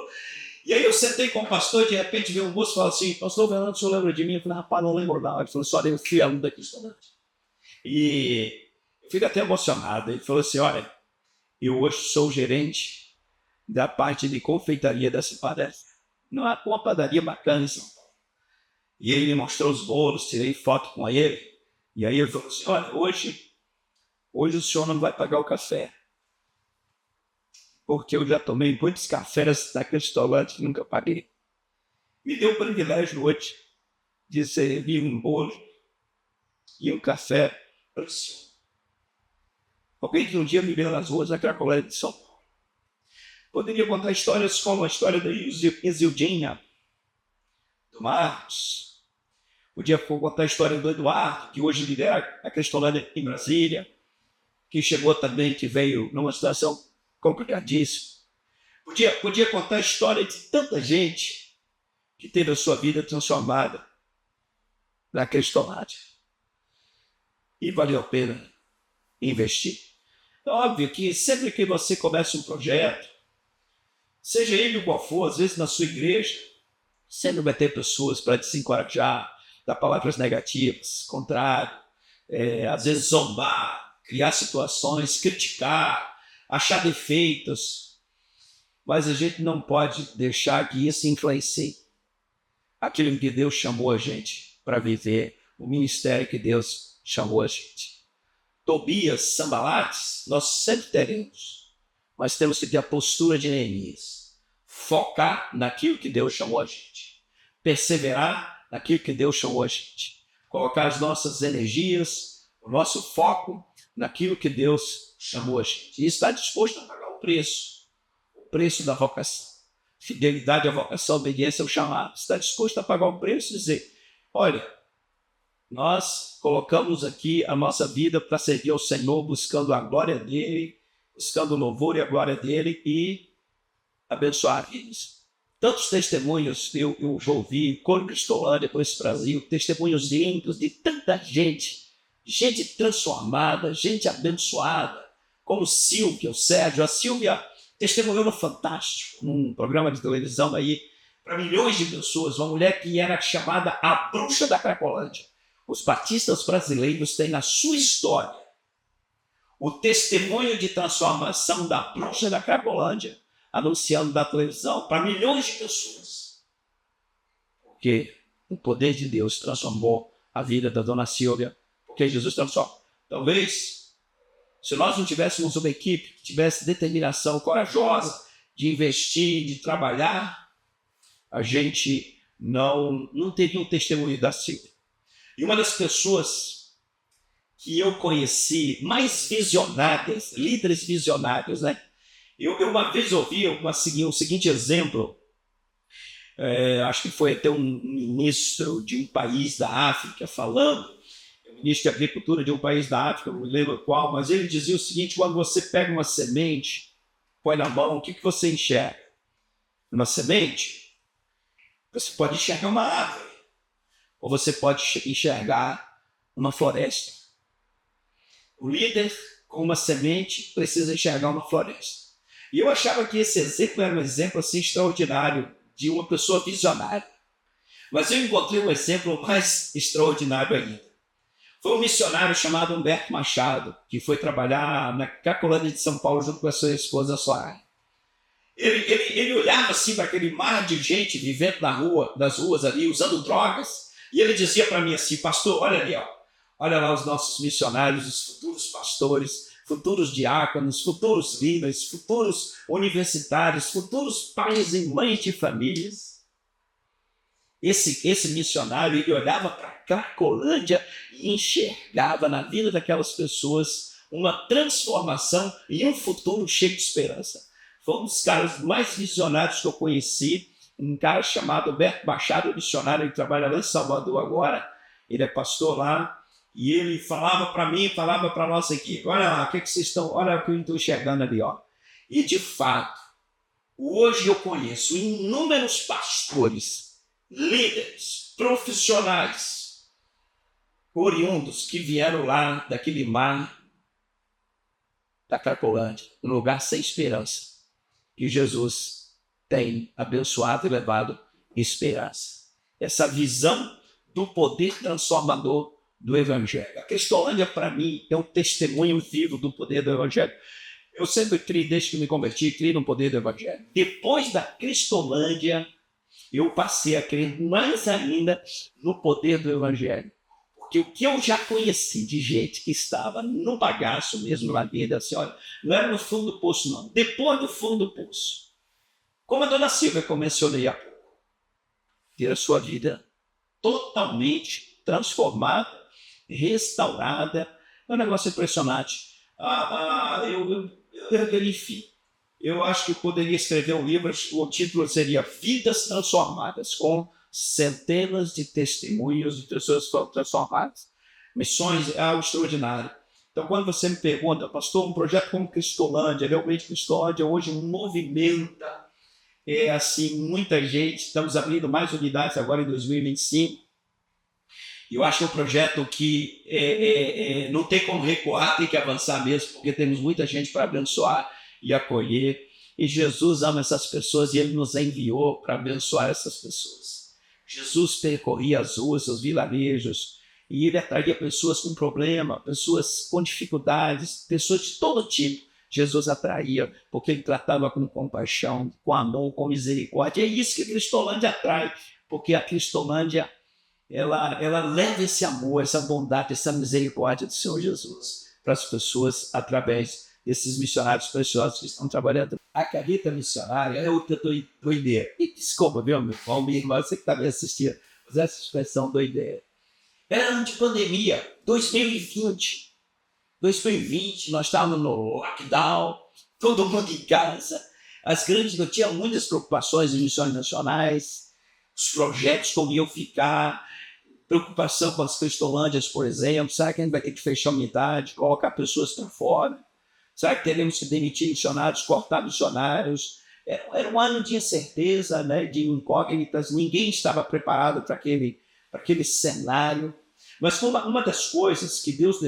E aí eu sentei com o pastor e de repente veio um moço e falou assim, pastor Fernando, o senhor lembra de mim? Eu falei, rapaz, não lembro não. Ele falou, só eu fui aluno da Cristolândia. E eu fico até emocionado. Ele falou assim, olha, eu hoje sou gerente da parte de confeitaria dessa padaria. Não é uma padaria bacana em São Paulo. E ele me mostrou os bolos, tirei foto com ele. E aí ele falou assim, olha, hoje o senhor não vai pagar o café. Porque eu já tomei muitos cafés da Cristolândia que nunca paguei. Me deu o privilégio hoje de servir um bolo e um café para o senhor. Alguém que um dia me viu nas ruas da Cracolândia de São Paulo. Poderia contar histórias como a história da Isildinha, do Marcos. Podia contar a história do Eduardo, que hoje lidera a Cristolândia em Brasília, que chegou também, que veio numa situação complicadíssima. Podia contar a história de tanta gente que teve a sua vida transformada na Cristolândia. E valeu a pena investir. É óbvio que sempre que você começa um projeto, seja ele qual for, às vezes na sua igreja, sempre vai ter pessoas para te encorajar, dar palavras negativas, contrário, às vezes zombar, criar situações, criticar, achar defeitos, mas a gente não pode deixar que isso influencie aquilo que Deus chamou a gente para viver, o ministério que Deus chamou a gente. Tobias, Sambalates, nós sempre teremos, mas temos que ter a postura de Neemias, focar naquilo que Deus chamou a gente, perseverar naquilo que Deus chamou a gente, colocar as nossas energias, o nosso foco naquilo que Deus chamou a gente, e estar disposto a pagar o preço da vocação, fidelidade à vocação, obediência ao chamado, está disposto a pagar o preço e dizer, olha, nós colocamos aqui a nossa vida para servir ao Senhor, buscando a glória dEle, buscando o louvor e a glória dEle e abençoar eles. Tantos testemunhos eu ouvi, como Cristolândia por esse Brasil, testemunhos lindos de tanta gente transformada, gente abençoada, como Silvia, o Sérgio. A Silvia testemunhou no Fantástico, num programa de televisão aí, para milhões de pessoas, uma mulher que era chamada a bruxa da Cracolândia. Os batistas brasileiros têm na sua história o testemunho de transformação da bruxa da Cracolândia, anunciando da televisão para milhões de pessoas. Porque o poder de Deus transformou a vida da dona Silvia, porque Jesus transforma. Talvez, se nós não tivéssemos uma equipe que tivesse determinação corajosa de investir, de trabalhar, a gente não teria um testemunho da Silvia. E uma das pessoas que eu conheci mais visionárias, líderes visionários, né? Eu uma vez ouvi o seguinte exemplo, acho que foi até um ministro de um país da África falando, ministro de agricultura de um país da África, não me lembro qual, mas ele dizia o seguinte: quando você pega uma semente, põe na mão, o que você enxerga? Uma semente? Você pode enxergar uma árvore, ou você pode enxergar uma floresta. O líder com uma semente precisa enxergar uma floresta. E eu achava que esse exemplo era um exemplo assim extraordinário de uma pessoa visionária. Mas eu encontrei um exemplo mais extraordinário ainda. Foi um missionário chamado Humberto Machado, que foi trabalhar na Cracolândia de São Paulo junto com a sua esposa Soares. Ele olhava assim para aquele mar de gente vivendo nas ruas ali, usando drogas, e ele dizia para mim assim: pastor, olha ali, ó, olha lá os nossos missionários, os futuros pastores, futuros diáconos, futuros líderes, futuros universitários, futuros pais e mães de famílias. Esse missionário, ele olhava para a Cracolândia e enxergava na vida daquelas pessoas uma transformação e um futuro cheio de esperança. Foi um dos caras mais visionários que eu conheci, um cara chamado Humberto Machado, missionário, ele trabalha lá em Salvador agora, ele é pastor lá, e ele falava para mim, falava para a nossa equipe: olha lá, o que vocês estão, olha o que eu estou enxergando ali, ó. E de fato, hoje eu conheço inúmeros pastores, líderes, profissionais, oriundos que vieram lá daquele mar da Cracolândia, um lugar sem esperança, que Jesus tem abençoado e levado esperança. Essa visão do poder transformador do Evangelho. A Cristolândia, para mim, é um testemunho vivo do poder do Evangelho. Eu sempre criei, desde que me converti, criei no poder do Evangelho. Depois da Cristolândia, eu passei a crer mais ainda no poder do Evangelho. Porque o que eu já conheci de gente que estava no bagaço mesmo na vida, assim, olha, não era no fundo do poço, não. Depois do fundo do poço. Como a dona Silvia, que eu mencionei há pouco, ter a sua vida totalmente transformada, restaurada. É um negócio impressionante. Enfim, eu acho que eu poderia escrever um livro, o título seria Vidas Transformadas, com centenas de testemunhos de pessoas que foram transformadas. Missões é algo extraordinário. Então, quando você me pergunta: pastor, um projeto como Cristolândia, realmente Cristolândia hoje movimenta, muita gente, estamos abrindo mais unidades agora em 2025. Eu acho que é um projeto que não tem como recuar, tem que avançar mesmo, porque temos muita gente para abençoar e acolher. E Jesus ama essas pessoas e Ele nos enviou para abençoar essas pessoas. Jesus percorria as ruas, os vilarejos, e Ele atraía pessoas com problema, pessoas com dificuldades, pessoas de todo tipo. Jesus atraía, porque Ele tratava com compaixão, com amor, com misericórdia. É isso que a Cristolândia atrai, porque a Cristolândia ela leva esse amor, essa bondade, essa misericórdia do Senhor Jesus para as pessoas através desses missionários preciosos que estão trabalhando. A carreta missionária é outra doideira. E desculpa, meu irmão, minha irmã, você que está me assistindo, mas essa expressão doideira. Era ano de pandemia, 2020. 2020, nós estávamos no lockdown, todo mundo em casa. Eu tinha muitas preocupações em missões nacionais, os projetos como iam ficar, preocupação com as Cristolândias, por exemplo. Será que a gente vai ter que fechar a unidade, colocar pessoas para fora? Será que teremos que demitir missionários, cortar missionários? Era um ano de incerteza, né, de incógnitas. Ninguém estava preparado para aquele cenário. Mas foi uma das coisas que Deus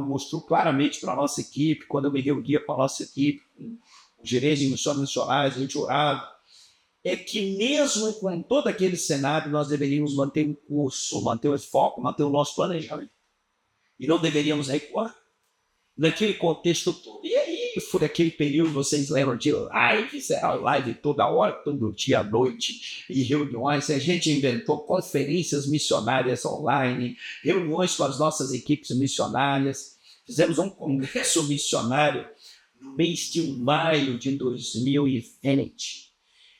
mostrou claramente para a nossa equipe, quando eu me reunia com a nossa equipe, com o gerente de missões nacionais, a gente orava, é que mesmo com todo aquele cenário, nós deveríamos manter um curso, manter o foco, manter o nosso planejamento. E não deveríamos recuar naquele contexto todo. E aí, por aquele período, vocês lembram de lives, era live toda hora, todo dia à noite, e reuniões. A gente inventou conferências missionárias online, reuniões com as nossas equipes missionárias. Fizemos um congresso missionário no mês de maio de 2020.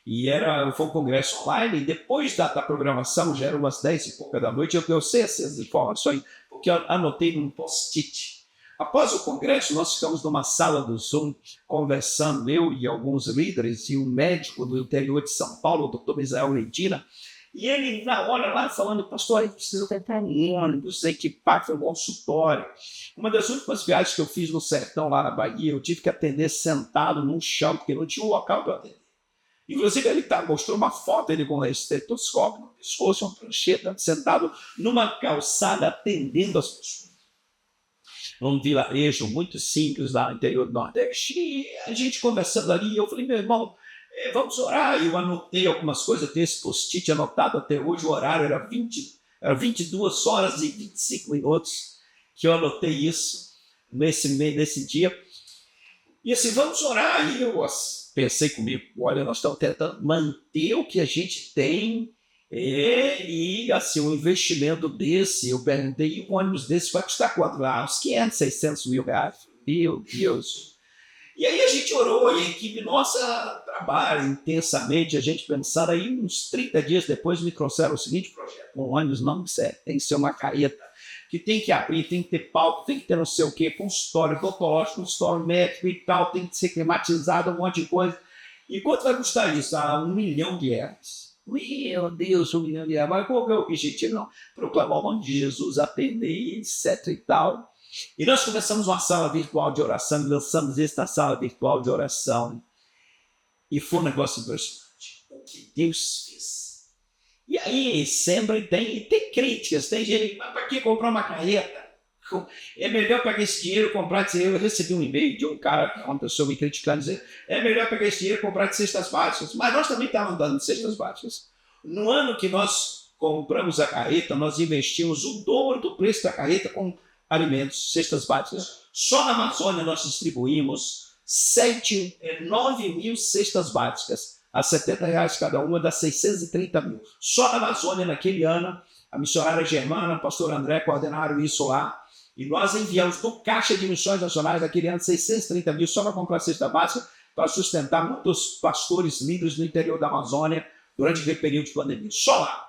E foi um congresso online, e depois da programação, já eram umas 10 e pouca da noite, eu sei essas informações, porque que eu anotei num post-it. Após o congresso, nós ficamos numa sala do Zoom, conversando, eu e alguns líderes, e um médico do interior de São Paulo, o Dr. Misael Medina, e ele, na hora lá, falando, pastor, a gente precisa tentar um ônibus, equipar, foi um consultório. Uma das últimas viagens que eu fiz no sertão, lá na Bahia, eu tive que atender sentado num chão, porque não tinha um local para atender. Inclusive, ele mostrou uma foto dele com um estetoscópio no pescoço, uma prancheta, sentado numa calçada, atendendo as pessoas. Num vilarejo muito simples lá no interior do Nordeste. E a gente conversando ali, eu falei, meu irmão, vamos orar. Eu anotei algumas coisas, eu tenho esse post-it anotado até hoje, o horário era 22 horas e 25 minutos que eu anotei isso nesse dia. E assim, vamos orar. E eu pensei comigo, olha, nós estamos tentando manter o que a gente tem e assim, um investimento desse, eu perguntei, um ônibus desse vai custar quanto lá? Uns 500, 600 mil reais. Meu Deus! E aí a gente orou e a equipe nossa trabalha intensamente, a gente pensando aí, uns 30 dias depois me trouxeram o seguinte projeto, um ônibus não serve, tem que ser uma carreta, que tem que abrir, tem que ter palco, tem que ter não sei o quê, consultório odontológico, consultório médico e tal, tem que ser climatizado, um monte de coisa. E quanto vai custar isso? R$1 milhão. Meu Deus, R$1 milhão. Mas qual que é o objetivo? Não, proclamar o nome de Jesus, atender, etc e tal. E nós começamos uma sala virtual de oração, lançamos esta sala virtual de oração. E foi um negócio impressionante. O que Deus fez. E aí sempre tem críticas, tem gente, mas para que comprar uma carreta? É melhor pegar esse dinheiro e comprar, eu recebi um e-mail de um cara, uma pessoa me criticando, dizendo, é melhor pegar esse dinheiro e comprar de cestas básicas. Mas nós também estávamos dando de cestas básicas. No ano que nós compramos a carreta, nós investimos o dobro do preço da carreta com alimentos, cestas básicas. Só na Amazônia nós distribuímos 9 mil cestas básicas. A R$70 cada uma, dá 630 mil. Só na Amazônia, naquele ano, a missionária Germana, o pastor André coordenaram isso lá. E nós enviamos do Caixa de Missões Nacionais daquele ano 630 mil só para comprar cesta básica, para sustentar muitos pastores líderes no interior da Amazônia durante aquele período de pandemia. Só lá.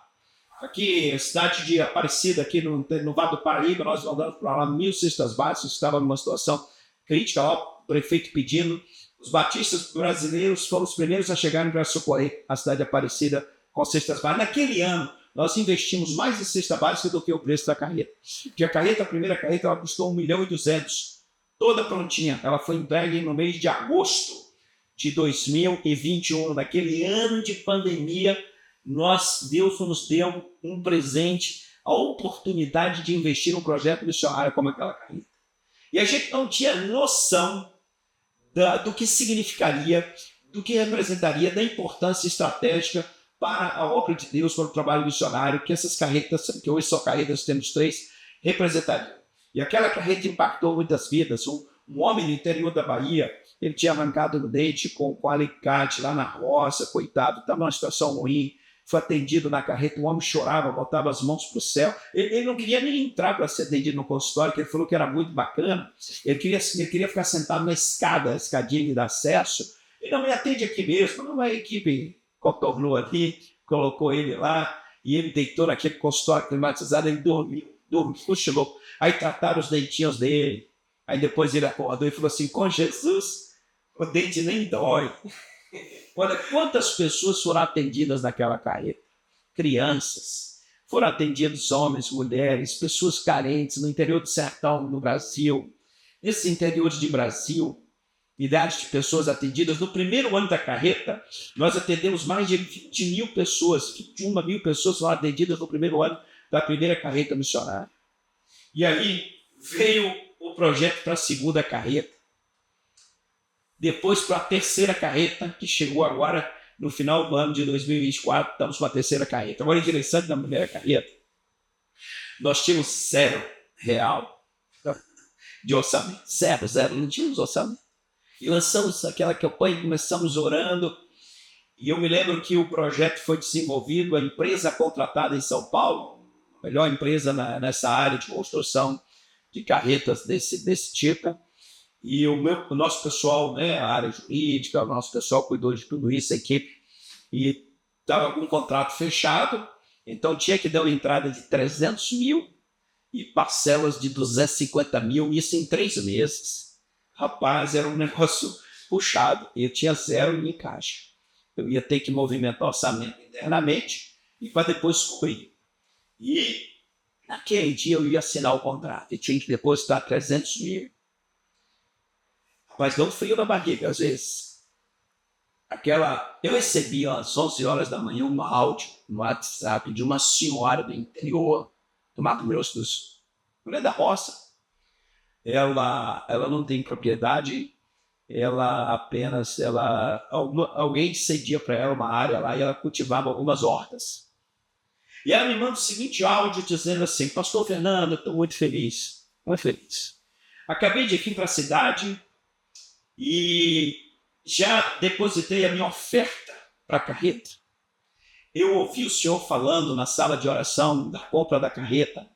Aqui, cidade de Aparecida, aqui no Vale do Paraíba, nós mandamos para lá 1.000 cestas básicas, estava numa situação crítica, lá, o prefeito pedindo. Os batistas brasileiros foram os primeiros a chegarem para socorrer a cidade de Aparecida com cestas básicas. Naquele ano, nós investimos mais em cesta básica do que o preço da carreta. Porque a primeira carreta, ela custou 1.200.000, toda prontinha. Ela foi entregue no mês de agosto de 2021. Naquele ano de pandemia, Deus nos deu um presente, a oportunidade de investir num projeto missionário como aquela carreta. E a gente não tinha noção do que significaria, do que representaria, da importância estratégica para a obra de Deus, para o trabalho missionário, que essas carretas, que hoje são carretas, temos 3, representariam. E aquela carreta impactou muitas vidas. Um homem no interior da Bahia, ele tinha arrancado o dente com alicate lá na roça, coitado, estava numa situação ruim, foi atendido na carreta, o homem chorava, botava as mãos para o céu. Ele não queria nem entrar para ser atendido no consultório, que ele falou que era muito bacana. Ele queria ficar sentado na escadinha de acesso. Ele não me atende aqui mesmo, não, a equipe contornou ali, colocou ele lá, e ele deitou naquele consultório climatizado, ele dormiu, chegou. Aí trataram os dentinhos dele, aí depois ele acordou e falou assim, com Jesus, o dente nem dói. Olha, quantas pessoas foram atendidas naquela carreta? Crianças, foram atendidos homens, mulheres, pessoas carentes no interior do sertão, no Brasil. Nesses interiores de Brasil, milhares de pessoas atendidas. No primeiro ano da carreta, nós atendemos mais de 20 mil pessoas, 21 mil pessoas foram atendidas no primeiro ano da primeira carreta missionária. E aí veio o projeto para a segunda carreta. Depois para a terceira carreta, que chegou agora no final do ano de 2024, estamos com a terceira carreta. Agora, interessante na primeira carreta, nós tínhamos R$0 de orçamento. Zero, não tínhamos orçamento. E lançamos aquela campanha, começamos orando, e eu me lembro que o projeto foi desenvolvido, a empresa contratada em São Paulo, a melhor empresa nessa área de construção de carretas desse tipo, e o nosso pessoal, né, a área jurídica, o nosso pessoal cuidou de tudo isso, a equipe, e estava com um contrato fechado, então tinha que dar uma entrada de 300 mil, e parcelas de 250 mil, isso em 3 meses. Rapaz, era um negócio puxado. Eu tinha zero em caixa. Eu ia ter que movimentar o orçamento internamente e para depois cobrir. E naquele dia eu ia assinar o contrato e tinha que depositar 300 mil. Mas deu um frio na barriga às vezes. Eu recebi às 11 horas da manhã um áudio no WhatsApp de uma senhora do interior do Mato Grosso do Sul, mulher da roça. Ela não tem propriedade, alguém cedia para ela uma área lá e ela cultivava algumas hortas. E ela me manda o seguinte áudio dizendo assim: Pastor Fernando, estou muito feliz, muito feliz. Acabei de vir para a cidade e já depositei a minha oferta para a carreta. Eu ouvi o senhor falando na sala de oração da compra da carreta.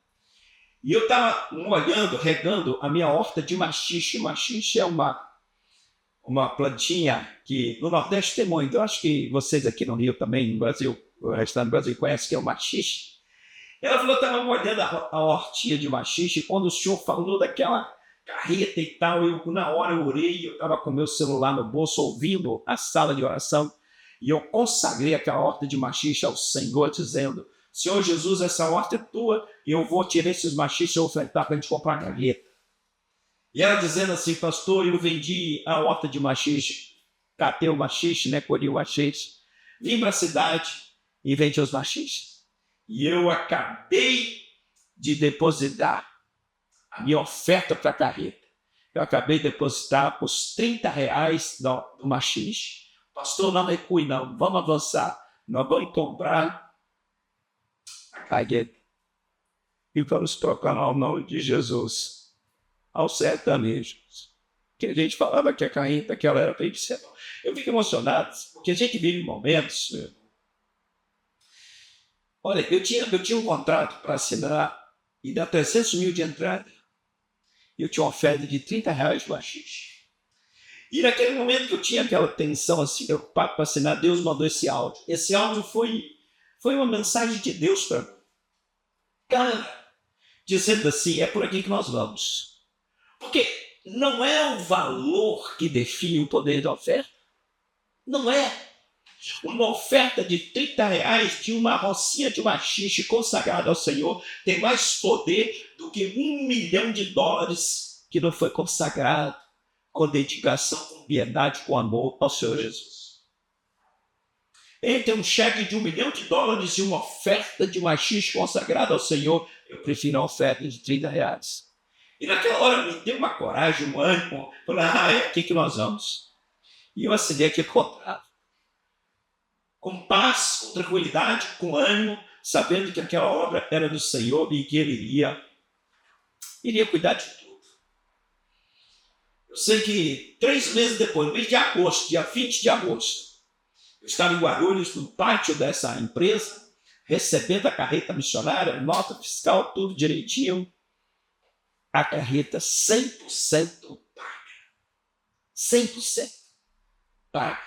E eu estava molhando, regando a minha horta de maxixe. Maxixe é uma plantinha que no Nordeste tem muito. Eu acho que vocês aqui no Rio também, no Brasil, o restante do Brasil conhece que é o maxixe. Ela falou que estava molhando a hortinha de maxixe. Quando o senhor falou daquela carreta e tal, na hora eu orei, eu estava com meu celular no bolso, ouvindo a sala de oração, e eu consagrei aquela horta de maxixe ao Senhor, dizendo: Senhor Jesus, essa horta é tua, e eu vou tirar esses maxixe e ofertar para a gente comprar a carreta. E ela dizendo assim: pastor, eu vendi a horta de maxixe, catei o maxixe, colhi o maxixe, vim para a cidade e vendi os maxixes. E eu acabei de depositar a minha oferta para a carreta. Eu acabei de depositar os R$30 do maxixe. Pastor, não recue não, vamos avançar. Nós vamos comprar a carreta e vamos proclamar o nome de Jesus aos sertanejos. Que a gente falava que a carreta, que ela era bem de. Eu fico emocionado, porque a gente vive momentos. Olha, eu tinha um contrato para assinar e dar 300 mil de entrada. Eu tinha uma oferta de R$30 de maxixe. E naquele momento que eu tinha aquela tensão, assim, preocupado para assinar, Deus mandou esse áudio. Esse áudio foi uma mensagem de Deus para mim. Cara, dizendo assim: é por aqui que nós vamos. Porque não é o valor que define o poder da oferta. Não é. Uma oferta de R$30 de uma rocinha de maxixe consagrada ao Senhor tem mais poder do que $1 milhão que não foi consagrado com dedicação, com piedade, com amor ao Senhor Jesus. Entre um cheque de $1 milhão e uma oferta de maxixe consagrada ao Senhor, eu prefiro a oferta de R$30. E naquela hora me deu uma coragem, um ânimo. Falei: é aqui que nós vamos. E eu assinei aquele contrato. Com paz, com tranquilidade, com ânimo, sabendo que aquela obra era do Senhor e que Ele iria cuidar de tudo. Eu sei que 3 meses depois, no mês de agosto, dia 20 de agosto, eu estava em Guarulhos, no pátio dessa empresa, recebendo a carreta missionária, nota fiscal, tudo direitinho. A carreta 100% paga. 100% paga.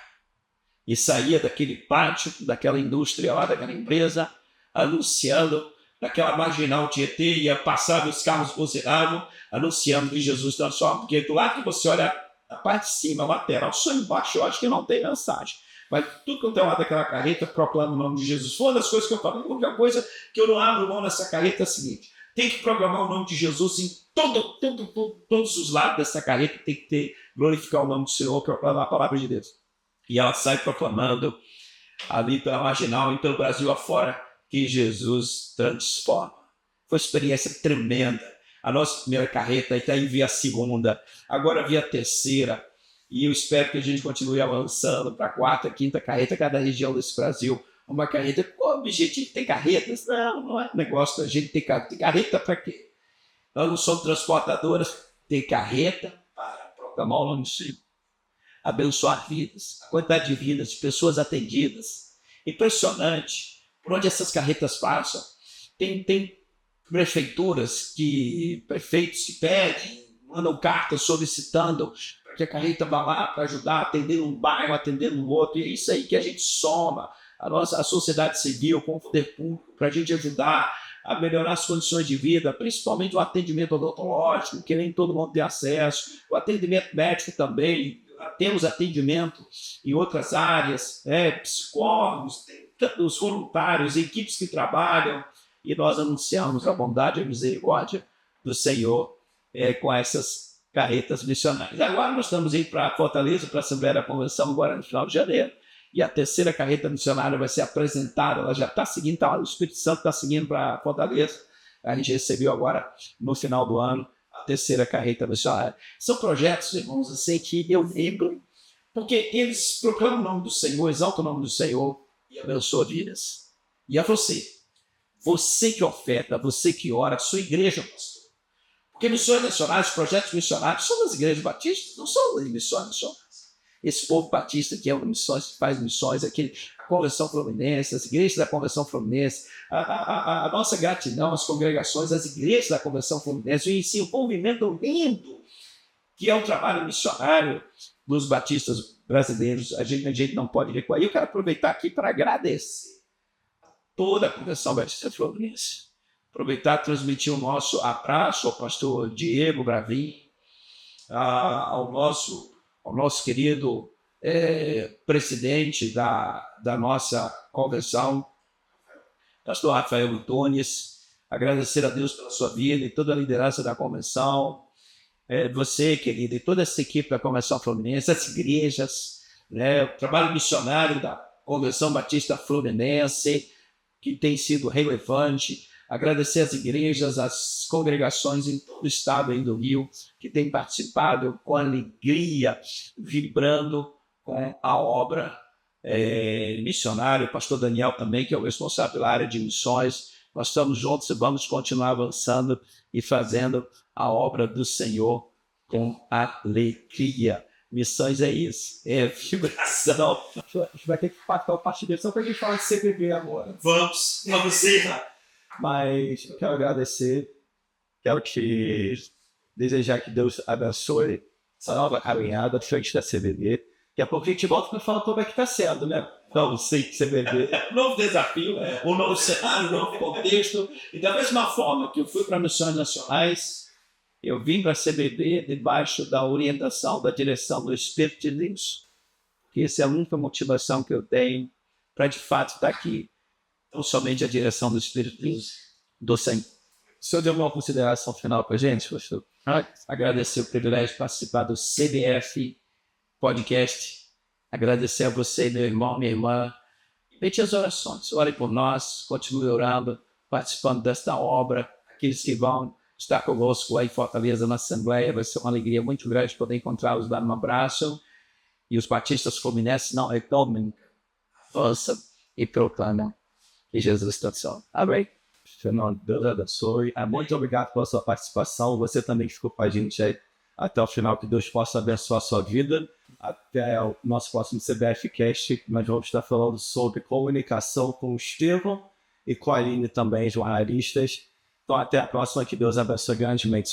E saía daquele pátio, daquela indústria lá, daquela empresa, anunciando, naquela marginal Tietê, ia passar, os carros buzinavam, anunciando que Jesus transforma. Porque do lado que você olha, a parte de cima, a lateral, só embaixo, eu acho que não tem mensagem. Mas tudo que eu tenho lá daquela carreta proclama o nome de Jesus. Foi uma das coisas que eu falo. A única coisa que eu não abro mão nessa carreta é a seguinte: tem que proclamar o nome de Jesus em todos os lados dessa carreta, tem que glorificar o nome do Senhor, proclamar a palavra de Deus. E ela sai proclamando ali pela marginal e pelo Brasil afora que Jesus transforma. Foi uma experiência tremenda. A nossa primeira carreta, aí está via a segunda, agora via a terceira. E eu espero que a gente continue avançando para a 4ª, 5ª carreta, cada região desse Brasil. Uma carreta, qual o objetivo de ter carretas? Não é negócio da gente ter carreta. Tem carreta para quê? Nós não somos transportadoras, tem carreta para proclamar o nome do Senhor. Abençoar vidas, a quantidade de vidas, de pessoas atendidas. Impressionante. Por onde essas carretas passam. Tem prefeituras que prefeitos se pedem, mandam cartas solicitando para que a carreta vá lá para ajudar, atender um bairro, atender um outro. E é isso aí que a gente soma a sociedade civil com o poder público para a gente ajudar a melhorar as condições de vida, principalmente o atendimento odontológico, que nem todo mundo tem acesso, o atendimento médico também, temos atendimento em outras áreas, psicólogos, os voluntários, equipes que trabalham, e nós anunciamos a bondade e a misericórdia do Senhor com essas carretas missionárias. Agora nós estamos indo para Fortaleza, para a Assembleia da Convenção, agora no final de janeiro, e a terceira carreta missionária vai ser apresentada, ela já está seguindo, o Espírito Santo está seguindo para Fortaleza, a gente recebeu agora, no final do ano, a terceira carreta missionária. São projetos, irmãos, assim, que eu lembro, porque eles proclamam o nome do Senhor, exaltam o nome do Senhor e abençoam vidas. E a você que oferta, você que ora, sua igreja, pastor. Porque missões nacionais, projetos missionários, são das igrejas batistas, não são as missões nacionais. Esse povo batista que é uma missões, que faz missões, a Convenção Fluminense, as igrejas da Convenção Fluminense, a nossa gratidão às congregações, às igrejas da Convenção Fluminense, e sim, o movimento lindo, que é o trabalho missionário dos batistas brasileiros, a gente não pode recuar. E eu quero aproveitar aqui para agradecer toda a Convenção Batista Fluminense. Aproveitar e transmitir o nosso abraço ao pastor Diego Bravin, ao nosso querido presidente da nossa convenção, pastor Rafael Antunes, agradecer a Deus pela sua vida e toda a liderança da convenção, você, querido, e toda essa equipe da Convenção Fluminense, as igrejas, o trabalho missionário da Convenção Batista Fluminense, que tem sido relevante, agradecer às igrejas, às congregações em todo o estado aí do Rio, que têm participado com alegria, vibrando com a obra missionária. O pastor Daniel também, que é o responsável pela área de missões. Nós estamos juntos e vamos continuar avançando e fazendo a obra do Senhor com alegria. Missões é isso, é vibração. A gente vai ter que pactar o partido só para a gente falar de CBB agora. Vamos sim. Mas eu quero agradecer, quero te desejar que Deus abençoe essa nova caminhada à frente da CBB. Daqui a pouco a gente volta para falar como é que está sendo, né? Então, sei que CBB. Novo desafio, um novo cenário, um novo contexto. E da mesma forma que eu fui para missões nacionais, eu vim para a CBB debaixo da orientação, da direção do Espírito de Deus. Que essa é a única motivação que eu tenho para de fato estar aqui. Não somente a direção do Espírito do Senhor. O senhor deu uma consideração final para a gente, pastor? Agradecer o privilégio de participar do CBF Podcast. Agradecer a você, meu irmão, minha irmã. Pedir as orações. Ore por nós. Continue orando, participando desta obra. Aqueles que vão estar conosco aí em Fortaleza na Assembleia. Vai ser uma alegria muito grande poder encontrá-los, dar um abraço. E os batistas fluminenses não reclamem. Ouçam e proclamam. E Jesus está só. Amém. Fernando, Deus abençoe. Muito obrigado pela sua participação. Você também ficou com a gente aí até o final. Que Deus possa abençoar a sua vida. Até o nosso próximo CBF Cast. Nós vamos estar falando sobre comunicação com o Estevão e com a Aline também, jornalistas. Então até a próxima. Que Deus abençoe grandemente.